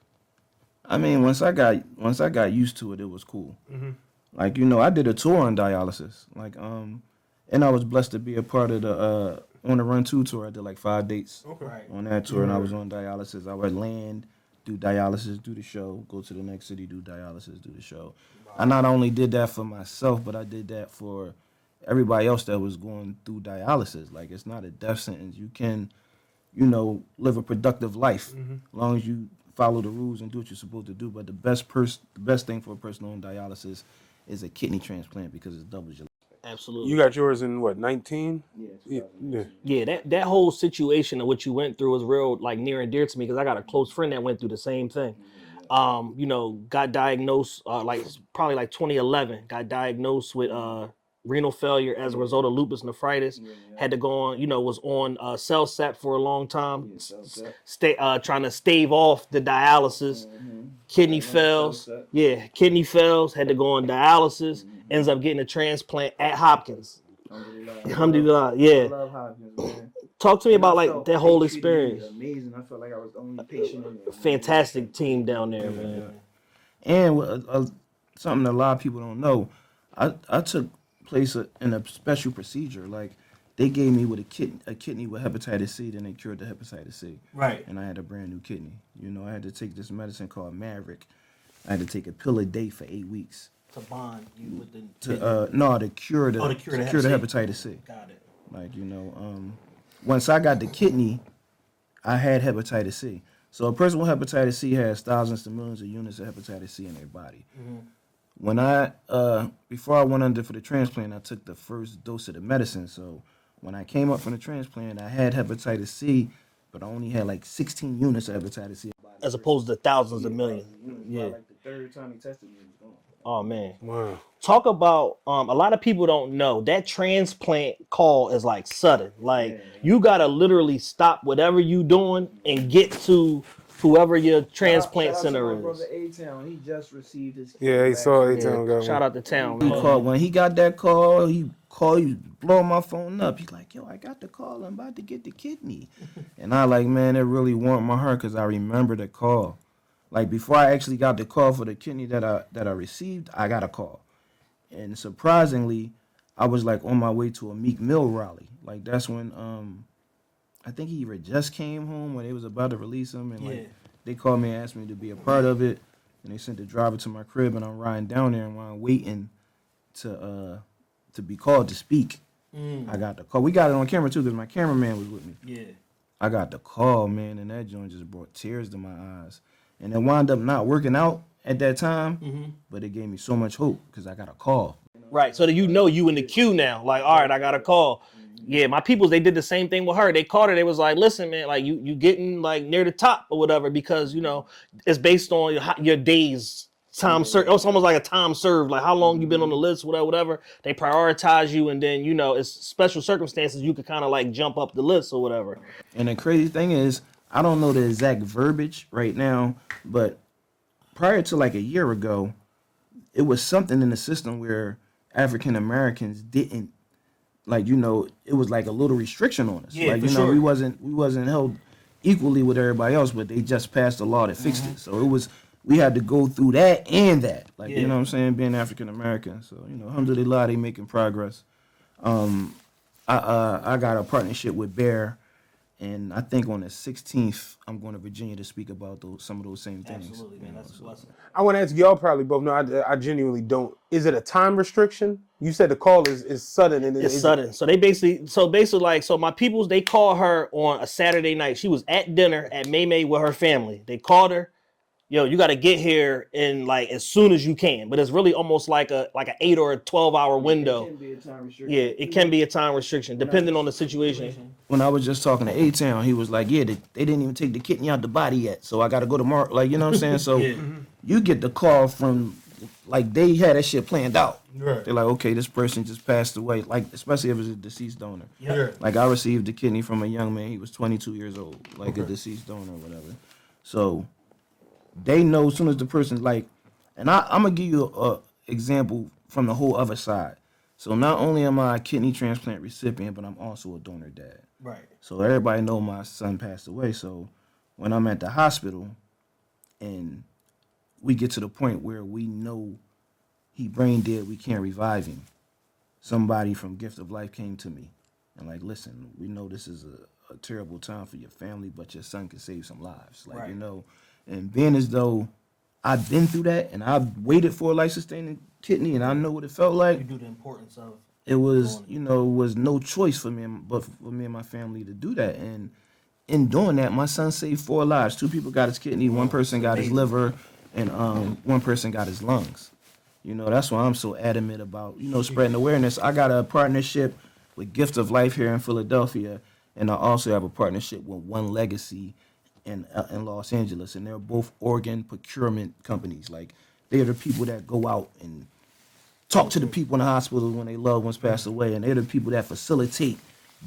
I mean, once I got used to it, it was cool. Like, you know, I did a tour on dialysis. Like, and I was blessed to be a part of the On the Run 2 tour. I did like 5 dates on that tour, and I was on dialysis. I would land, do dialysis, do the show, go to the next city, do dialysis, do the show. I not only did that for myself, but I did that for everybody else that was going through dialysis. Like, it's not a death sentence. You can, you know, live a productive life as long as you follow the rules and do what you're supposed to do. But the best thing for a person on dialysis is a kidney transplant because it doubles your life. Absolutely. You got yours in what, 19? Yeah, that whole situation of what you went through was real, like, near and dear to me because I got a close friend that went through the same thing. You know, got diagnosed probably 2011. Got diagnosed with renal failure as a result of lupus nephritis. Had to go on, you know, was on CellSap for a long time, trying to stave off the dialysis. Kidney fails. Yeah, kidney fails. Had to go on dialysis. Ends up getting a transplant at Hopkins. Alhamdulillah. Yeah. I love Hopkins, man. Talk to me about like that whole experience. Amazing. I felt like I was the only patient in there. Fantastic team down there, man. And something that a lot of people don't know, I took place in a special procedure. Like, they gave me with a kidney with hepatitis C, then they cured the hepatitis C. Right. And I had a brand new kidney. You know, I had to take this medicine called Maverick. I had to take a pill a day for 8 weeks. To bond you with the to cure the hepatitis C. Got it. Like, you know, once I got the kidney, I had hepatitis C. So a person with hepatitis C has thousands to millions of units of hepatitis C in their body. When before I went under for the transplant, I took the first dose of the medicine. So when I came up from the transplant, I had hepatitis C, but I only had like 16 units of hepatitis C. As opposed to thousands of millions. Yeah. Like the third time he tested me, it was gone. Oh man. Wow. Talk about a lot of people don't know that transplant call is like sudden. Like you gotta literally stop whatever you doing and get to whoever your transplant center is. Brother A-Town, he just received his kidney. Yeah, he saw A-Town go. Shout out to Town. He called when he got that call. He blowing my phone up. He's like, "Yo, I got the call. I'm about to get the kidney," and I like, man, it really warmed my heart because I remember the call. Like, before I actually got the call for the kidney that I received, I got a call. And surprisingly, I was like on my way to a Meek Mill rally. Like, that's when I think he either just came home when they was about to release him, and like they called me and asked me to be a part of it. And they sent the driver to my crib, and I'm riding down there, and while I'm waiting to be called to speak, I got the call. We got it on camera too because my cameraman was with me. Yeah. I got the call, man, and that joint just brought tears to my eyes. And it wound up not working out at that time, but it gave me so much hope because I got a call. Right, so that you know you in the queue now. Like, all right, I got a call. Yeah, my peoples, they did the same thing with her. They called her. They was like, listen, man, like you getting like near the top or whatever because, you know, it's based on your days. Time served. It's almost like a time served. Like how long you been on the list, whatever. They prioritize you, and then, you know, it's special circumstances. You could kind of like jump up the list or whatever. And the crazy thing is, I don't know the exact verbiage right now, but prior to like a year ago, it was something in the system where African Americans didn't, like, you know, it was like a little restriction on us. Yeah, like, for you know, sure. we wasn't held equally with everybody else, but they just passed a law that fixed it. So we had to go through that and that. Like, you know what I'm saying, being African American. So, you know, alhamdulillah, they making progress. I got a partnership with Bear. And I think on the 16th, I'm going to Virginia to speak about some of those same things. Absolutely, man. That's a blessing. I want to ask y'all probably both know. I genuinely don't. Is it a time restriction? You said the call is sudden. And it's sudden. So my peoples, they called her on a Saturday night. She was at dinner at May with her family. They called her. Yo, you got to get here in like as soon as you can. But it's really almost like an 8 or a 12-hour window. It can be a time restriction. Yeah, it can be a time restriction depending on the situation. When I was just talking to A-Town, he was like, yeah, they didn't even take the kidney out the body yet. So I got to go tomorrow. Like, you know what I'm saying? So you get the call from, like, they had that shit planned out. Right. They're like, okay, this person just passed away. Like, especially if it's a deceased donor. Yeah. Like, I received the kidney from a young man. He was 22 years old. Like, a deceased donor or whatever. So they know as soon as the person's like, And I'm gonna give you a example from the whole other side. So not only am I a kidney transplant recipient, but I'm also a donor dad. Right. So everybody know my son passed away. So when I'm at the hospital and we get to the point where we know he brain dead, we can't revive him. Somebody from Gift of Life came to me and like, listen, we know this is a terrible time for your family, but your son can save some lives. Like, you know, and being as though I've been through that and I've waited for a life-sustaining kidney and I know what it felt like. You do the importance of it was, you know, it was no choice for me but for me and my family to do that. And in doing that, my son saved 4 lives. 2 people got his kidney, 1 person got his liver, and 1 person got his lungs. You know, that's why I'm so adamant about, you know, spreading awareness. I got a partnership with Gift of Life here in Philadelphia, and I also have a partnership with One Legacy in Los Angeles, and they're both organ procurement companies. Like, they're the people that go out and talk to the people in the hospital when they loved ones pass away, and they're the people that facilitate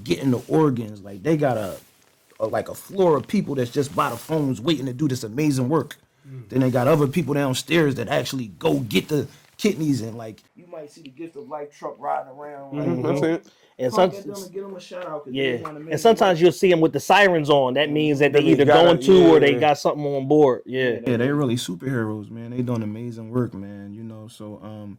getting the organs. Like, they got a floor of people that's just by the phones waiting to do this amazing work. Then they got other people downstairs that actually go get the kidneys, and like you might see the Gift of Life truck riding around. Like, That's it. And get them a shout out. and sometimes you'll see them with the sirens on. That means that they either going to or they got something on board. Yeah, they're really superheroes, man. They doing amazing work, man. You know, so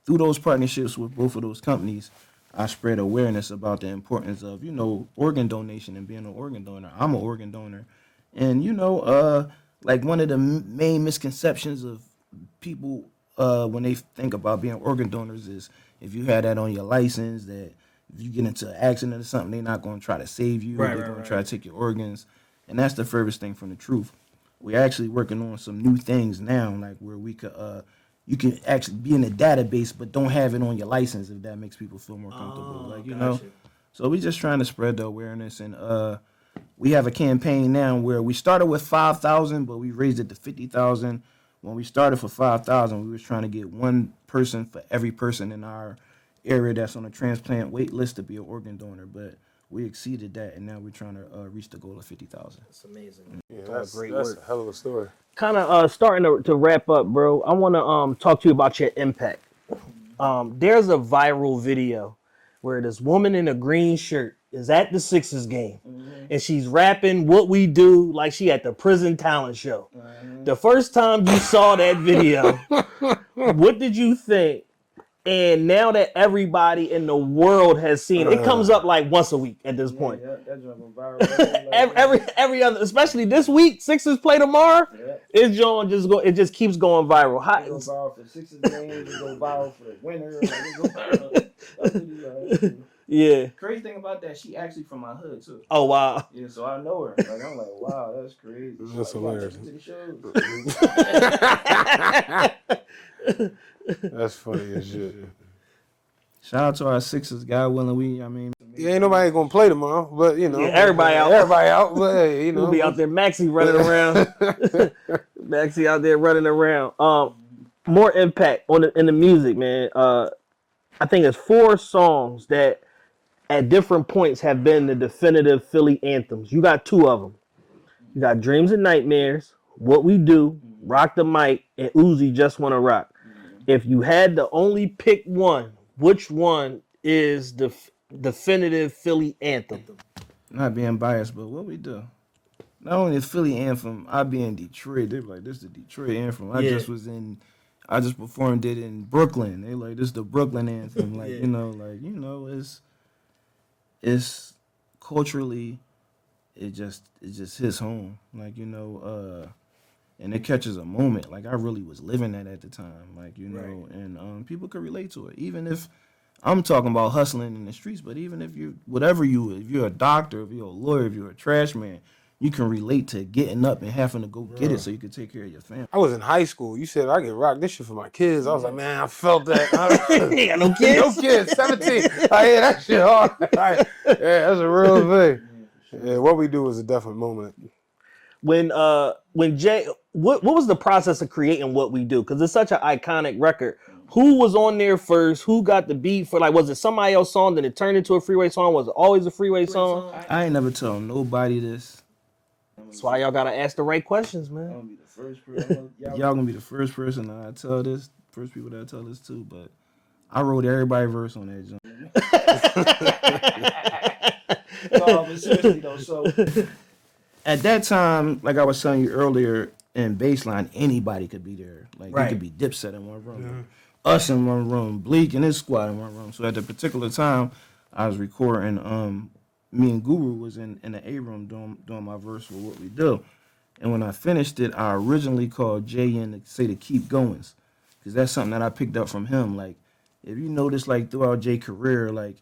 through those partnerships with both of those companies, I spread awareness about the importance of, you know, organ donation and being an organ donor. I'm an organ donor, and you know, like one of the main misconceptions of people when they think about being organ donors is if you had that on your license, that if you get into an accident or something, they're not going to try to save you. They're going to try to take your organs. And that's the furthest thing from the truth. We're actually working on some new things now, like where we could, you can actually be in a database, but don't have it on your license, if that makes people feel more comfortable. Like, you know, so we're just trying to spread the awareness. And we have a campaign now where we started with 5,000, but we raised it to 50,000. When we started for 5,000, we was trying to get 1 person for every person in our area that's on a transplant wait list to be an organ donor. But we exceeded that, and now we're trying to reach the goal of 50,000. That's amazing. Yeah, that's a hell of a story. Kind of starting to wrap up, bro. I want to talk to you about your impact. There's a viral video where this woman in a green shirt is at the Sixers game, and she's rapping "What We Do" like she at the prison talent show. The first time you saw that video, what did you think? And now that everybody in the world has seen it, it comes up like once a week at this point. Yeah, that's jumping viral. every other, especially this week, Sixers play tomorrow. Yeah. It just keeps going viral. It goes viral for Sixers games. It goes viral for the winter. It goes viral. Yeah. Crazy thing about that, she actually from my hood too. Oh wow. Yeah, so I know her. Like, I'm like, wow, that's crazy. That's hilarious. That's funny as shit. Shout out to our Sixers, God willing. Yeah, ain't nobody gonna play tomorrow, but you know, everybody out. But hey, you know, we'll be out there. Maxie running around. Maxie out there running around. More impact in the music, man. I think it's 4 songs that at different points have been the definitive Philly anthems. You got 2 of them. You got Dreams and Nightmares, What We Do, Rock the Mic, and Uzi Just Wanna Rock. If you had to only pick one, which one is the definitive Philly anthem? Not being biased, but What We Do. Not only the Philly anthem, I be in Detroit. They be like, this is the Detroit anthem. I just performed it in Brooklyn. They like, this is the Brooklyn anthem. Like, it's culturally, it just hits home. Like, and it catches a moment. Like, I really was living that at the time. Like, and people could relate to it. Even if I'm talking about hustling in the streets, but even if if you're a doctor, if you're a lawyer, if you're a trash man, you can relate to getting up and having to go get it so you can take care of your family. I was in high school. You said I could rock this shit for my kids. I was like, man, I felt that. Ain't got no kids. No kids. 17. I hear that shit hard. Yeah, that's a real thing. Yeah, What We Do was a definite moment. When Jay, what was the process of creating What We Do? Because it's such an iconic record. Who was on there first? Who got the beat for? Like, was it somebody else's song? Then it turned into a Freeway song? Was it always a Freeway song? I ain't never tell nobody this. That's why y'all gotta ask the right questions, man. I'm gonna be the first person. Y'all gonna be the first person that I tell this, first people that I tell this to, but I wrote everybody verse on that joint. No, but seriously though, so At that time, like I was telling you earlier, in baseline, anybody could be there. Like Right. it could be Dipset in one room, us in one room, Bleak and his squad in one room. So at the particular time, I was recording. Me and Guru was in the A room doing my verse for What We Do, and when I finished it, I originally called Jay in to say to keep goings, because that's something that I picked up from him. Like if you notice, like throughout Jay's career, like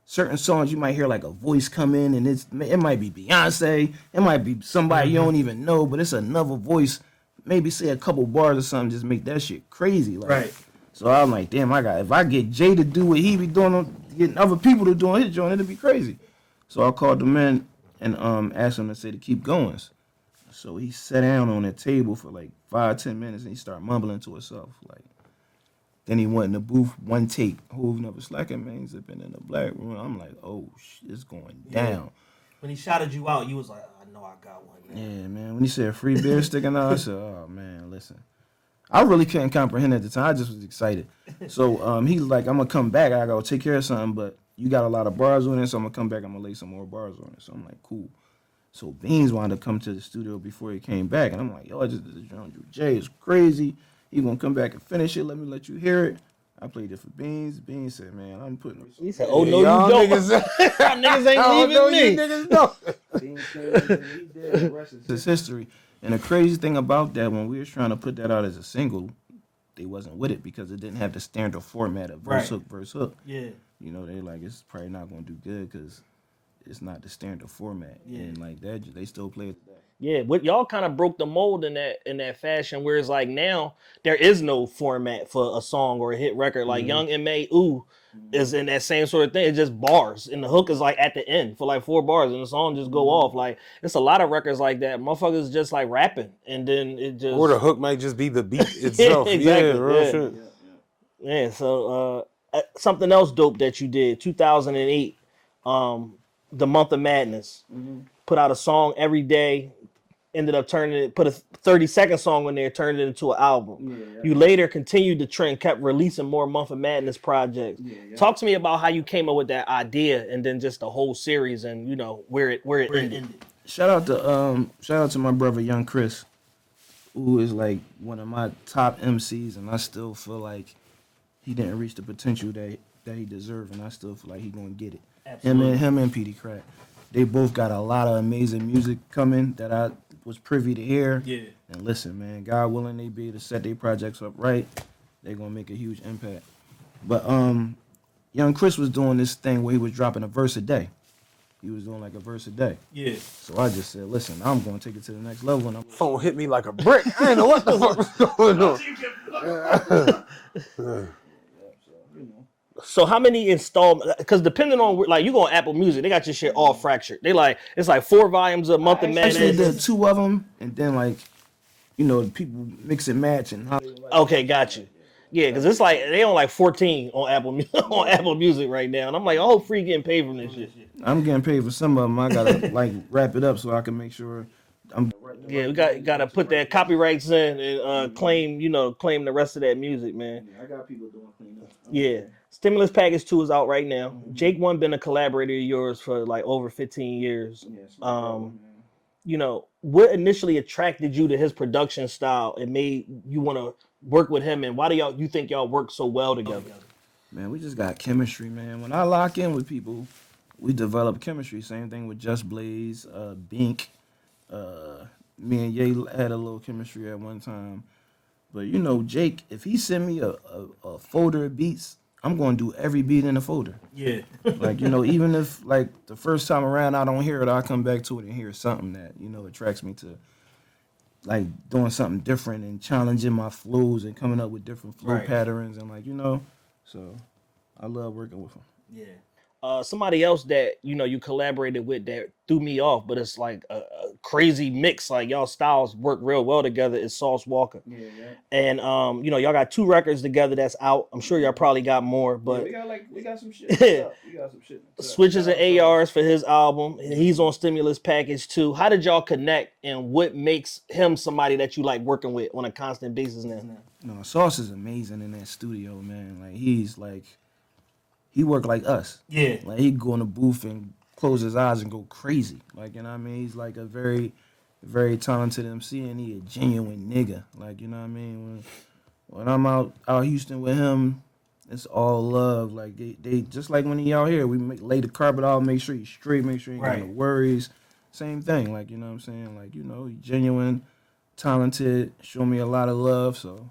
certain songs you might hear like a voice come in, and it might be Beyonce, it might be somebody you don't even know, but it's another voice. Maybe say a couple bars or something, just make that shit crazy. Like, Right. So I'm like, damn, if I get Jay to do what he be doing, getting other people to do on his joint, it'd be crazy. So I called him in and asked him to say to keep going. So he sat down on the table for like 5-10 minutes and he started mumbling to himself. Like, then he went in the booth, one take. Who never slacking, man, zipping in the black room. I'm like, oh shit, it's going down. When he shouted you out, you was like, I know I got one. Man. Yeah, man. When he said free beer sticking out, I said, oh man, listen. I really couldn't comprehend at the time. I just was excited. So he was like, I'm gonna come back. I gotta take care of something, but you got a lot of bars on it, so I'm gonna come back. I'm gonna lay some more bars on it. So I'm like, cool. So Beans wanted to come to the studio before he came back, and I'm like, yo, I just did the joint with Jay. It's crazy. He gonna come back and finish it. Let me let you hear it. I played it for Beans. Beans said, man, I'm putting. He said, oh no, Y'all you don't. niggas, Y'all niggas I don't ain't know leaving you me. niggas don't. he did the rest is It's history. And the crazy thing about that, when we was trying to put that out as a single, they wasn't with it because it didn't have the standard format of verse Right. hook, verse hook. Yeah. You know, they like, it's probably not going to do good because it's not the standard format. Yeah. And like that, they still play it today. Yeah, what y'all kind of broke the mold in that fashion, whereas like now there is no format for a song or a hit record. Like Young M.A. Ooh is in that same sort of thing. It's just bars, and the hook is like at the end for like 4 bars, and the song just go off. Like it's a lot of records like that. Motherfuckers just like rapping, and then it just Or the hook might just be the beat itself. exactly, Yeah, real yeah. shit. Yeah. So something else dope that you did, 2008, the Month of Madness, put out a song every day. Ended up turning it, put a 30-second song in there, turned it into an album. Yeah. You later continued the trend, kept releasing more Month of Madness projects. Yeah. Talk to me about how you came up with that idea and then just the whole series and you know where it ended. Shout out to my brother Young Chris, who is like one of my top MCs, and I still feel like he didn't reach the potential that he deserved, and I still feel like he gonna get it. Absolutely. Him and PD Crack, they both got a lot of amazing music coming that I was privy to hear. Yeah. And listen, man, God willing, they be able to set their projects up right. They're gonna make a huge impact. But Young Chris was doing this thing where he was dropping a verse a day. He was doing like a verse a day. Yeah. So I just said, listen, I'm gonna take it to the next level, and I'm Phone hit me like a brick. I didn't know what the fuck was going on. So how many installments? Because depending on like you go on Apple Music, they got your shit all fractured. They like it's like 4 volumes of Month of actually Madness. did 2 of them, and then like, you know, people mix and match and how. Okay, got you. Yeah, because it's like they on like 14 on Apple Music right now, and I'm like, oh, free getting paid from this shit. I'm getting paid for some of them. I gotta like wrap it up so I can make sure I'm. Yeah, we got to put that copyrights in and claim the rest of that music, man. I got people doing cleanup. Yeah. Stimulus Package 2 is out right now. Jake One been a collaborator of yours for like over 15 years. You know, what initially attracted you to his production style and made you want to work with him, and why do you think y'all work so well together? Man, we just got chemistry, man. When I lock in with people, we develop chemistry. Same thing with Just Blaze, Bink. Me and Ye had a little chemistry at one time. But you know, Jake, if he send me a folder of beats, I'm going to do every beat in the folder. Yeah. Like, you know, even if like the first time around I don't hear it, I'll come back to it and hear something that, you know, attracts me to like doing something different and challenging my flows and coming up with different flow Right. patterns and like, you know, so I love working with him. Yeah. Somebody else that you collaborated with that threw me off, but it's like a crazy mix. Like y'all styles work real well together. Is Sauce Walka. Yeah. And y'all got 2 records together that's out. I'm sure y'all probably got more, but we got some shit. We got some shit. Switches and ARs for his album. He's on Stimulus Package too. How did y'all connect, and what makes him somebody that you like working with on a constant basis now? No, Sauce is amazing in that studio, man. Like he work like us. Yeah. Like he go in the booth and close his eyes and go crazy. Like, you know what I mean? He's like a very, very talented MC, and he a genuine nigga. Like, you know what I mean? When I'm out Houston with him, it's all love. Like they just like when he out here, we lay the carpet out, make sure he's straight, make sure he ain't got no worries. Same thing. Like, you know what I'm saying? Like, he's genuine, talented, show me a lot of love. So,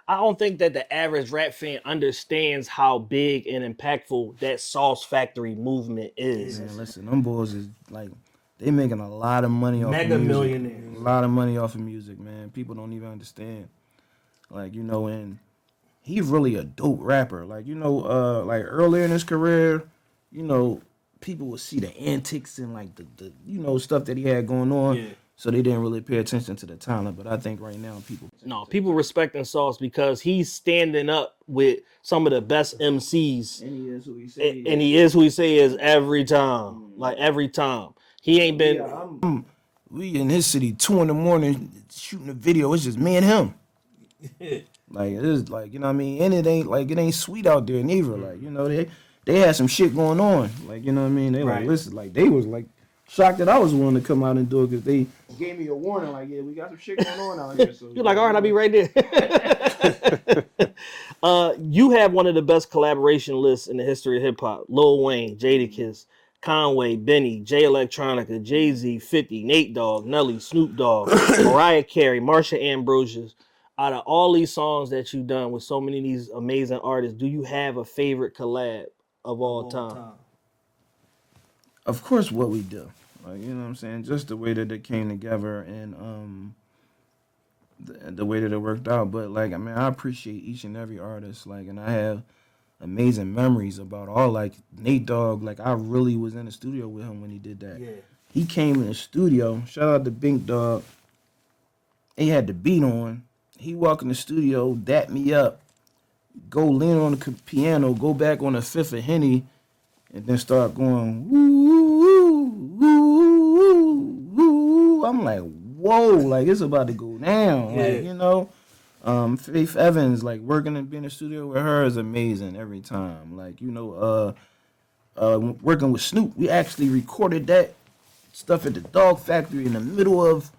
I don't think that the average rap fan understands how big and impactful that Sauce Factory movement is. Man, listen, them boys is like, they making a lot of money off Mega of music. millionaires. A lot of money off of music, man. People don't even understand. Like, and he really a dope rapper. Like, like earlier in his career, people would see the antics and like the stuff that he had going on. Yeah. So they didn't really pay attention to the talent. But I think right now people respecting Sauce because he's standing up with some of the best MCs. And he is who he say. And he is who he say is every time. Like every time. He ain't been. We in his city 2 a.m. shooting a video. It's just me and him. Like it's like, you know what I mean? And it ain't sweet out there neither. Like, they had some shit going on. Like, you know what I mean? They like, listen, like they was like shocked that I was willing to come out and do it because they gave me a warning. Like, yeah, we got some shit going on out here. So you're like, all right, I'll be right there. You have one of the best collaboration lists in the history of hip hop. Lil Wayne, Jadakiss, Conway, Beanie, Jay Electronica, Jay-Z, 50, Nate Dogg, Nelly, Snoop Dogg, Mariah Carey, Marsha Ambrosius. Out of all these songs that you've done with so many of these amazing artists, do you have a favorite collab of all time? Of course, what we do. Like, you know what I'm saying? Just the way that it came together and the way that it worked out. But, like, I mean, I appreciate each and every artist. Like, and I have amazing memories about all, like, Nate Dogg. Like, I really was in the studio with him when he did that. Yeah. He came in the studio. Shout out to Bink Dog. He had the beat on. He walked in the studio, dap me up, go lean on the piano, go back on a fifth of Henny, and then start going, woo, woo, woo, woo, woo. I'm like, whoa, like it's about to go down. Yeah. Like, Faith Evans, like working and being in the studio with her is amazing every time. Like, working with Snoop, we actually recorded that stuff at the Dog Factory in the middle of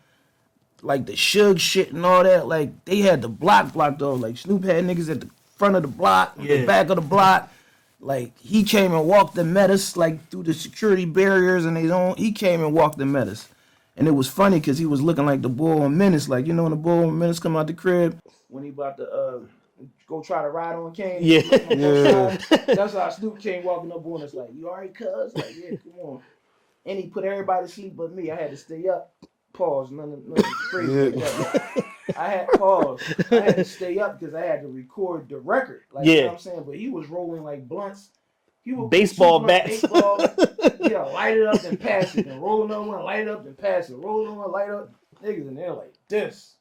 like the Suge shit and all that. Like they had the block blocked off. Like Snoop had niggas at the front of the block, the back of the block. Like he came and walked and met us like through the security barriers and he came and walked and met us. And it was funny because he was looking like the Bull on Menace. Like, when the Bull on Menace come out the crib. When he about to go try to ride on Kane. Yeah. That's how Snoop came walking up on us like, you alright, cuz? Like, yeah, come on. And he put everybody to sleep but me. I had to stay up. Pause. Nothing crazy. I had to stay up because I had to record the record. Like, you know what I'm saying? But he was rolling like blunts. He was baseball bats. Yeah, light it up and pass it. And roll another one, light it up and pass it. Roll another one, light up. Niggas in there like this.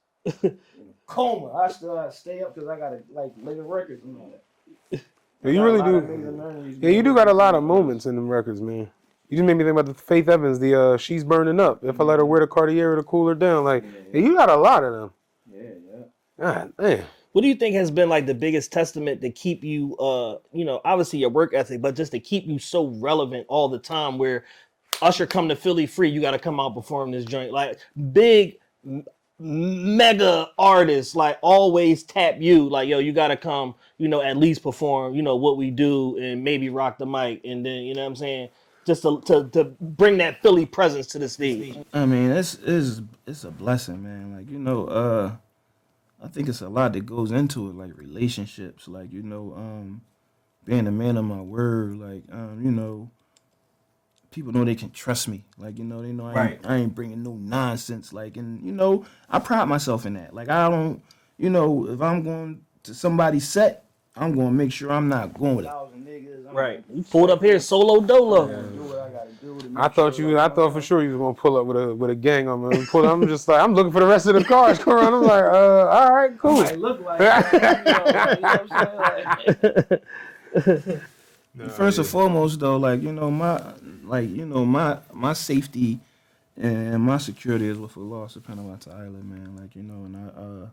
Coma. I still had to stay up because I got to like lay the records and all that. Yeah, you really do. Yeah, you do got a lot of moments in them records, man. You just made me think about the Faith Evans, the She's Burning Up. If I let her wear the Cartier to cool her down. Like, you got a lot of them. Yeah. God, man. What do you think has been like the biggest testament to keep you, obviously your work ethic, but just to keep you so relevant all the time where Usher come to Philly free, you got to come out perform this joint. Like big mega artists like always tap you like, yo, you got to come, at least perform, what we do and maybe rock the mic. And then, you know what I'm saying? Just to bring that Philly presence to the stage. I mean, it's a blessing, man. Like, I think it's a lot that goes into it, like relationships, like, being a man of my word, like, people know they can trust me. Like, they know I ain't bringing no nonsense. Like, and, I pride myself in that. Like, I don't, if I'm going to somebody's set, I'm gonna make sure I'm not going with it. 1,000 niggas. I'm Right. gonna You pulled up here solo dolo. do what I gotta do to make I thought sure, you. I thought for sure you was gonna pull up with a gang on me. I'm just like, I'm looking for the rest of the cars. Come around. I'm like, all right, cool. might look like that, you know what I'm saying? Like, First and foremost, though, my safety and my security is with the loss of Penawata Island, man. Like, and I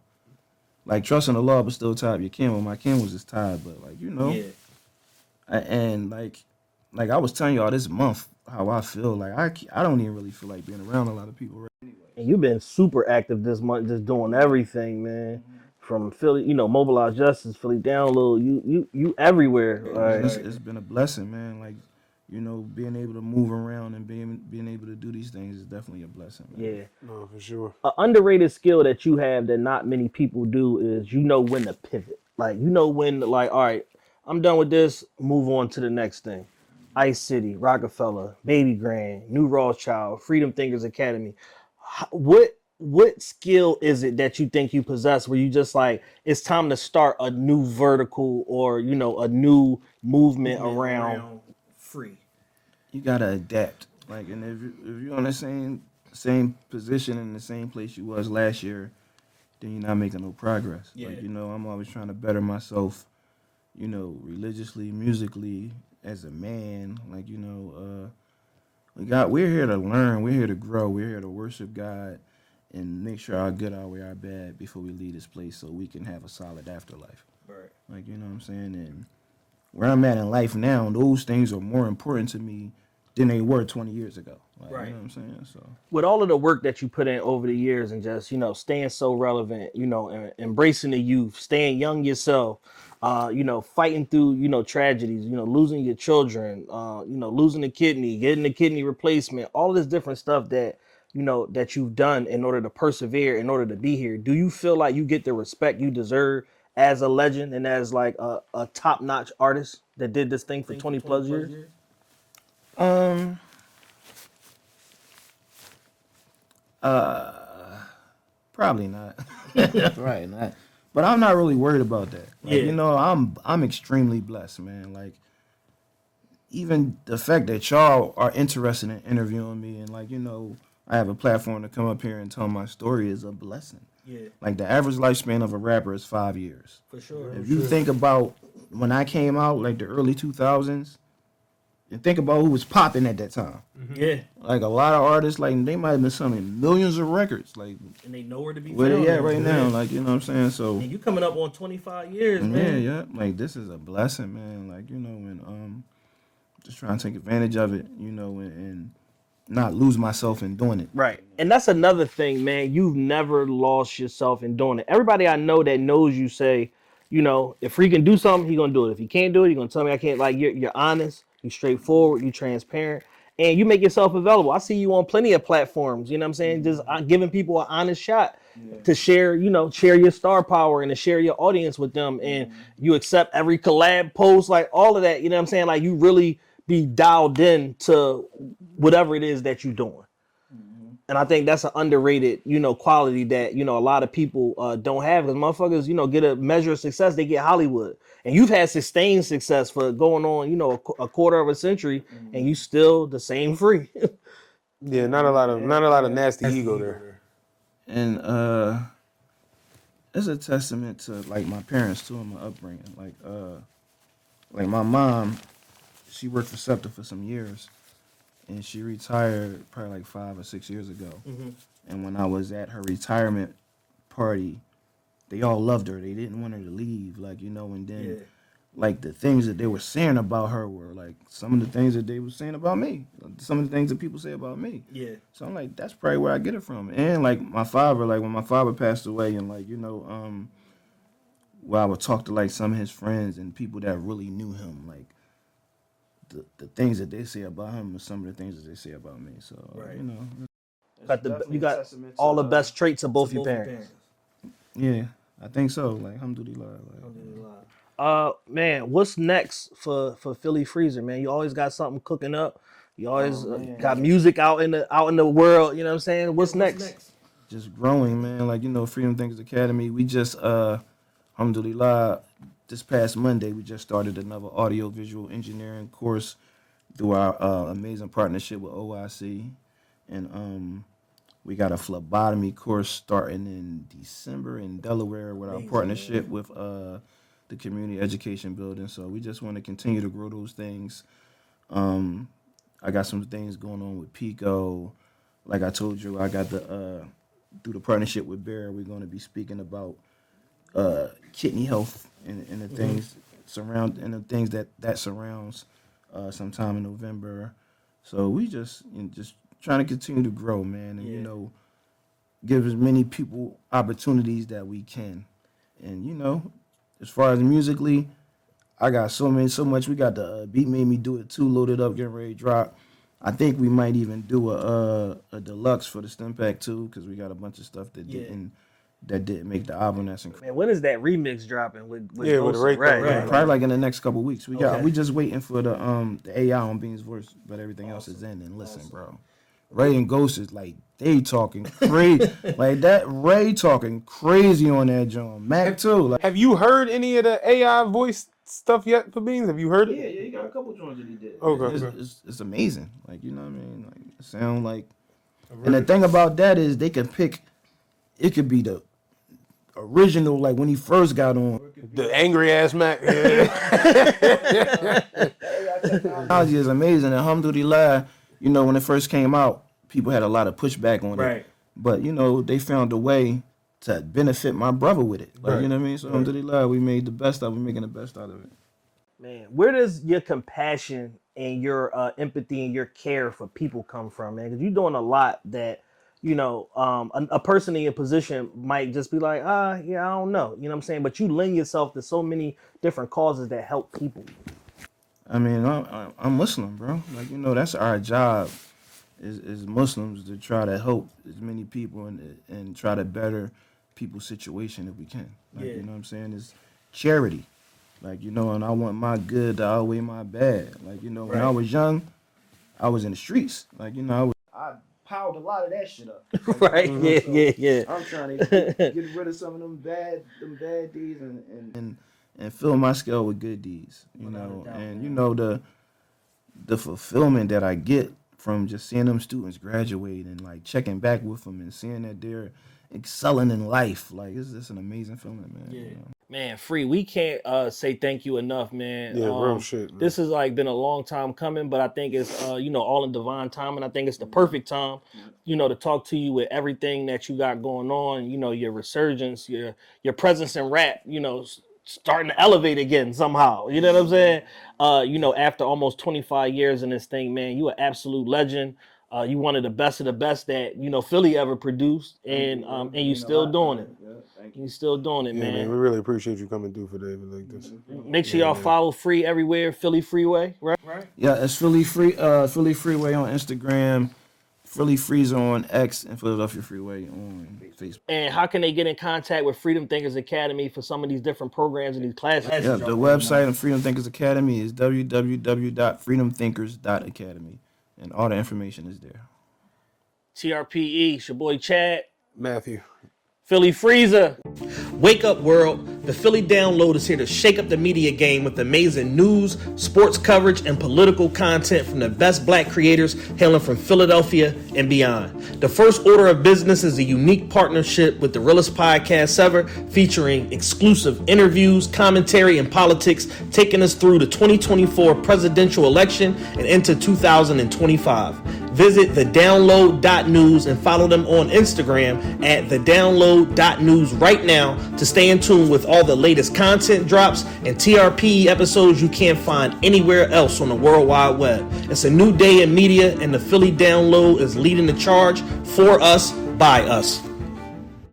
like trusting the law, but still tie up your kin. Well, my kin was just tied, but Yeah. and like I was telling y'all this month how I feel. Like I don't even really feel like being around a lot of people. Right? And you've been super active this month, just doing everything, man. From Philly, Mobilize Justice, Philly Download, you everywhere. Like, It's been a blessing, man. Like, being able to move around and being able to do these things is definitely a blessing, man. yeah. No, for sure. An underrated skill that you have that not many people do is when to pivot. Like, when to, like, all right, I'm done with this, move on to the next thing. Ice City, Rockefeller, Baby Grand, New Rothschild, Freedom Thinkers Academy. What skill is it that you think you possess where you just like, it's time to start a new vertical or, a new movement around free? You gotta adapt. Like, and if you're on the same position in the same place you was last year, then you're not making no progress. Yeah. Like, I'm always trying to better myself, religiously, musically, as a man. Like, we're here to learn, we're here to grow, we're here to worship God and make sure our good outweigh our bad before we leave this place so we can have a solid afterlife. Right. Like, you know what I'm saying? And where I'm at in life now, those things are more important to me than they were 20 years ago. Like, Right. You know what I'm saying? So With all of the work that you put in over the years and just, staying so relevant, and embracing the youth, staying young yourself, fighting through, tragedies, losing your children, losing a kidney, getting a kidney replacement, all this different stuff that, that you've done in order to persevere, in order to be here. Do you feel like you get the respect you deserve as a legend and as like a top-notch artist that did this thing for 20 plus years? probably not. Right, not. But I'm not really worried about that. Like, Yeah. I'm extremely blessed, man. Like, even the fact that y'all are interested in interviewing me and I have a platform to come up here and tell my story is a blessing. Yeah, Like, the average lifespan of a rapper is 5 years. for sure. If you think about when I came out, like the early 2000s, and think about who was popping at that time. Yeah, Like, a lot of artists, like, they might have been selling millions of records. Like, and they know where to be where found. they at right now? Like, you know what I'm saying? So, And you coming up on 25 years, yeah, man. yeah. Like, this is a blessing, man. Like, and just trying to take advantage of it, and not lose myself in doing it. Right. And that's another thing, man. You've never lost yourself in doing it. Everybody I know that knows you say, if Free can do something, he gonna do it. If he can't do it, he gonna tell me I can't. Like, you're honest, you're straightforward, you're transparent, and you make yourself available. I see you on plenty of platforms, you know what I'm saying? Just giving people an honest shot to share, share your star power and to share your audience with them. And you accept every collab post, like all of that, you know what I'm saying? Like, you really be dialed in to whatever it is that you're doing. And I think that's an underrated, quality that, a lot of people don't have. Because motherfuckers, get a measure of success, they get Hollywood. And you've had sustained success for going on, a quarter of a century, and you still the same Free. Yeah, not a lot of nasty ego there. And it's a testament to, like, my parents, too, and my upbringing. Like my mom, she worked for SEPTA for some years. And she retired probably like 5 or 6 years ago. Mm-hmm. And when I was at her retirement party, they all loved her. They didn't want her to leave, and then, like, the things that they were saying about her were, like, some of the things that they were saying about me. Some of the things that people say about me. Yeah. So I'm like, that's probably where I get it from. And, like, my father, like, when my father passed away and, like, I would talk to, like, some of his friends and people that really knew him, like, the things that they say about him are some of the things that they say about me. So, Right. You got all the best traits of both your parents. Yeah, I think so. Like, alhamdulillah. Man, what's next for Philly Freezer, man? You always got something cooking up. You always got music out in the world. You know what I'm saying? What's next? Just growing, man. Like, Freedom Thinkers Academy. We just, alhamdulillah, this past Monday, we just started another audio visual engineering course through our amazing partnership with OIC. And we got a phlebotomy course starting in December in Delaware with our partnership with the Community Education Building. So we just want to continue to grow those things. I got some things going on with Pico. Like I told you, I got through the partnership with Bear, we're going to be speaking about kidney health and the things that surrounds sometime in November. So we just trying to continue to grow, man, and give as many people opportunities that we can. And as far as musically, I got so much. We got the Beat Made Me Do It Too loaded up, getting ready to drop. I think we might even do a deluxe for the Stem Pack too, because we got a bunch of stuff that didn't make the album. That's incredible. Man, when is that remix dropping with Right. Probably like in the next couple of weeks. We just waiting for the AI on Bean's voice, but everything else is in. And listen, bro, Ray and Ghost is like they talking crazy, like that. Ray talking crazy on that joint. Mac too. Like, have you heard any of the AI voice stuff yet for Beans? Have you heard it? Yeah, he got a couple joints that he did. Okay. it's amazing. Like, you know what I mean? Like, it sound like. And the thing about that is they can pick. It could be the original, like when he first got on. The angry ass Mac. Technology is amazing. Alhamdulillah, when it first came out, people had a lot of pushback on it. But, they found a way to benefit my brother with it. Like, you know what I mean? So alhamdulillah, we made the best of it. We're making the best out of it. Man, where does your compassion and your empathy and your care for people come from, man? Because you're doing a lot that, a person in your position might just be like, I don't know. You know what I'm saying? But you lend yourself to so many different causes that help people. I mean, I'm Muslim, bro. Like, that's our job is Muslims to try to help as many people and try to better people's situation if we can. Like, you know what I'm saying? It's charity. Like, and I want my good to outweigh my bad. Like, when I was young, I was in the streets. Like, I piled a lot of that shit up. Right? Yeah. I'm trying to get rid of some of them bad deeds and fill my scale with good deeds. And the fulfillment that I get from just seeing them students graduate and like checking back with them and seeing that they're excelling in life, like it's just an amazing feeling, man. Yeah. Man, Free, we can't say thank you enough, man. Yeah, real shit, man. This has been a long time coming, but I think it's all in divine time, and I think it's the perfect time, to talk to you with everything that you got going on. Your resurgence, your presence in rap, starting to elevate again somehow. You know what I'm saying? After almost 25 years in this thing, man, you an absolute legend. You one of the best that Philly ever produced, and you still doing it. You still doing it, man. We really appreciate you coming through for David like this. Make sure y'all follow Free everywhere. Philly Freeway, right? Yeah, it's Philly Freeway on Instagram, Philly Freezer on X, and Philadelphia Freeway on Facebook. And how can they get in contact with Freedom Thinkers Academy for some of these different programs and these classes? Yeah, the website of Freedom Thinkers Academy is www.freedomthinkers.academy. And all the information is there. TRPE, it's your boy Chad. Matthew. Philly Freezer. Wake up, world. The Philly Download is here to shake up the media game with amazing news, sports coverage, and political content from the best black creators hailing from Philadelphia and beyond. The first order of business is a unique partnership with the realest podcast ever, featuring exclusive interviews, commentary, and politics, taking us through the 2024 presidential election and into 2025. Visit thedownload.news and follow them on Instagram at thedownload.news right now to stay in tune with all the latest content drops and TRPE episodes you can't find anywhere else on the World Wide Web. It's a new day in media, and the Philly Download is leading the charge for us, by us.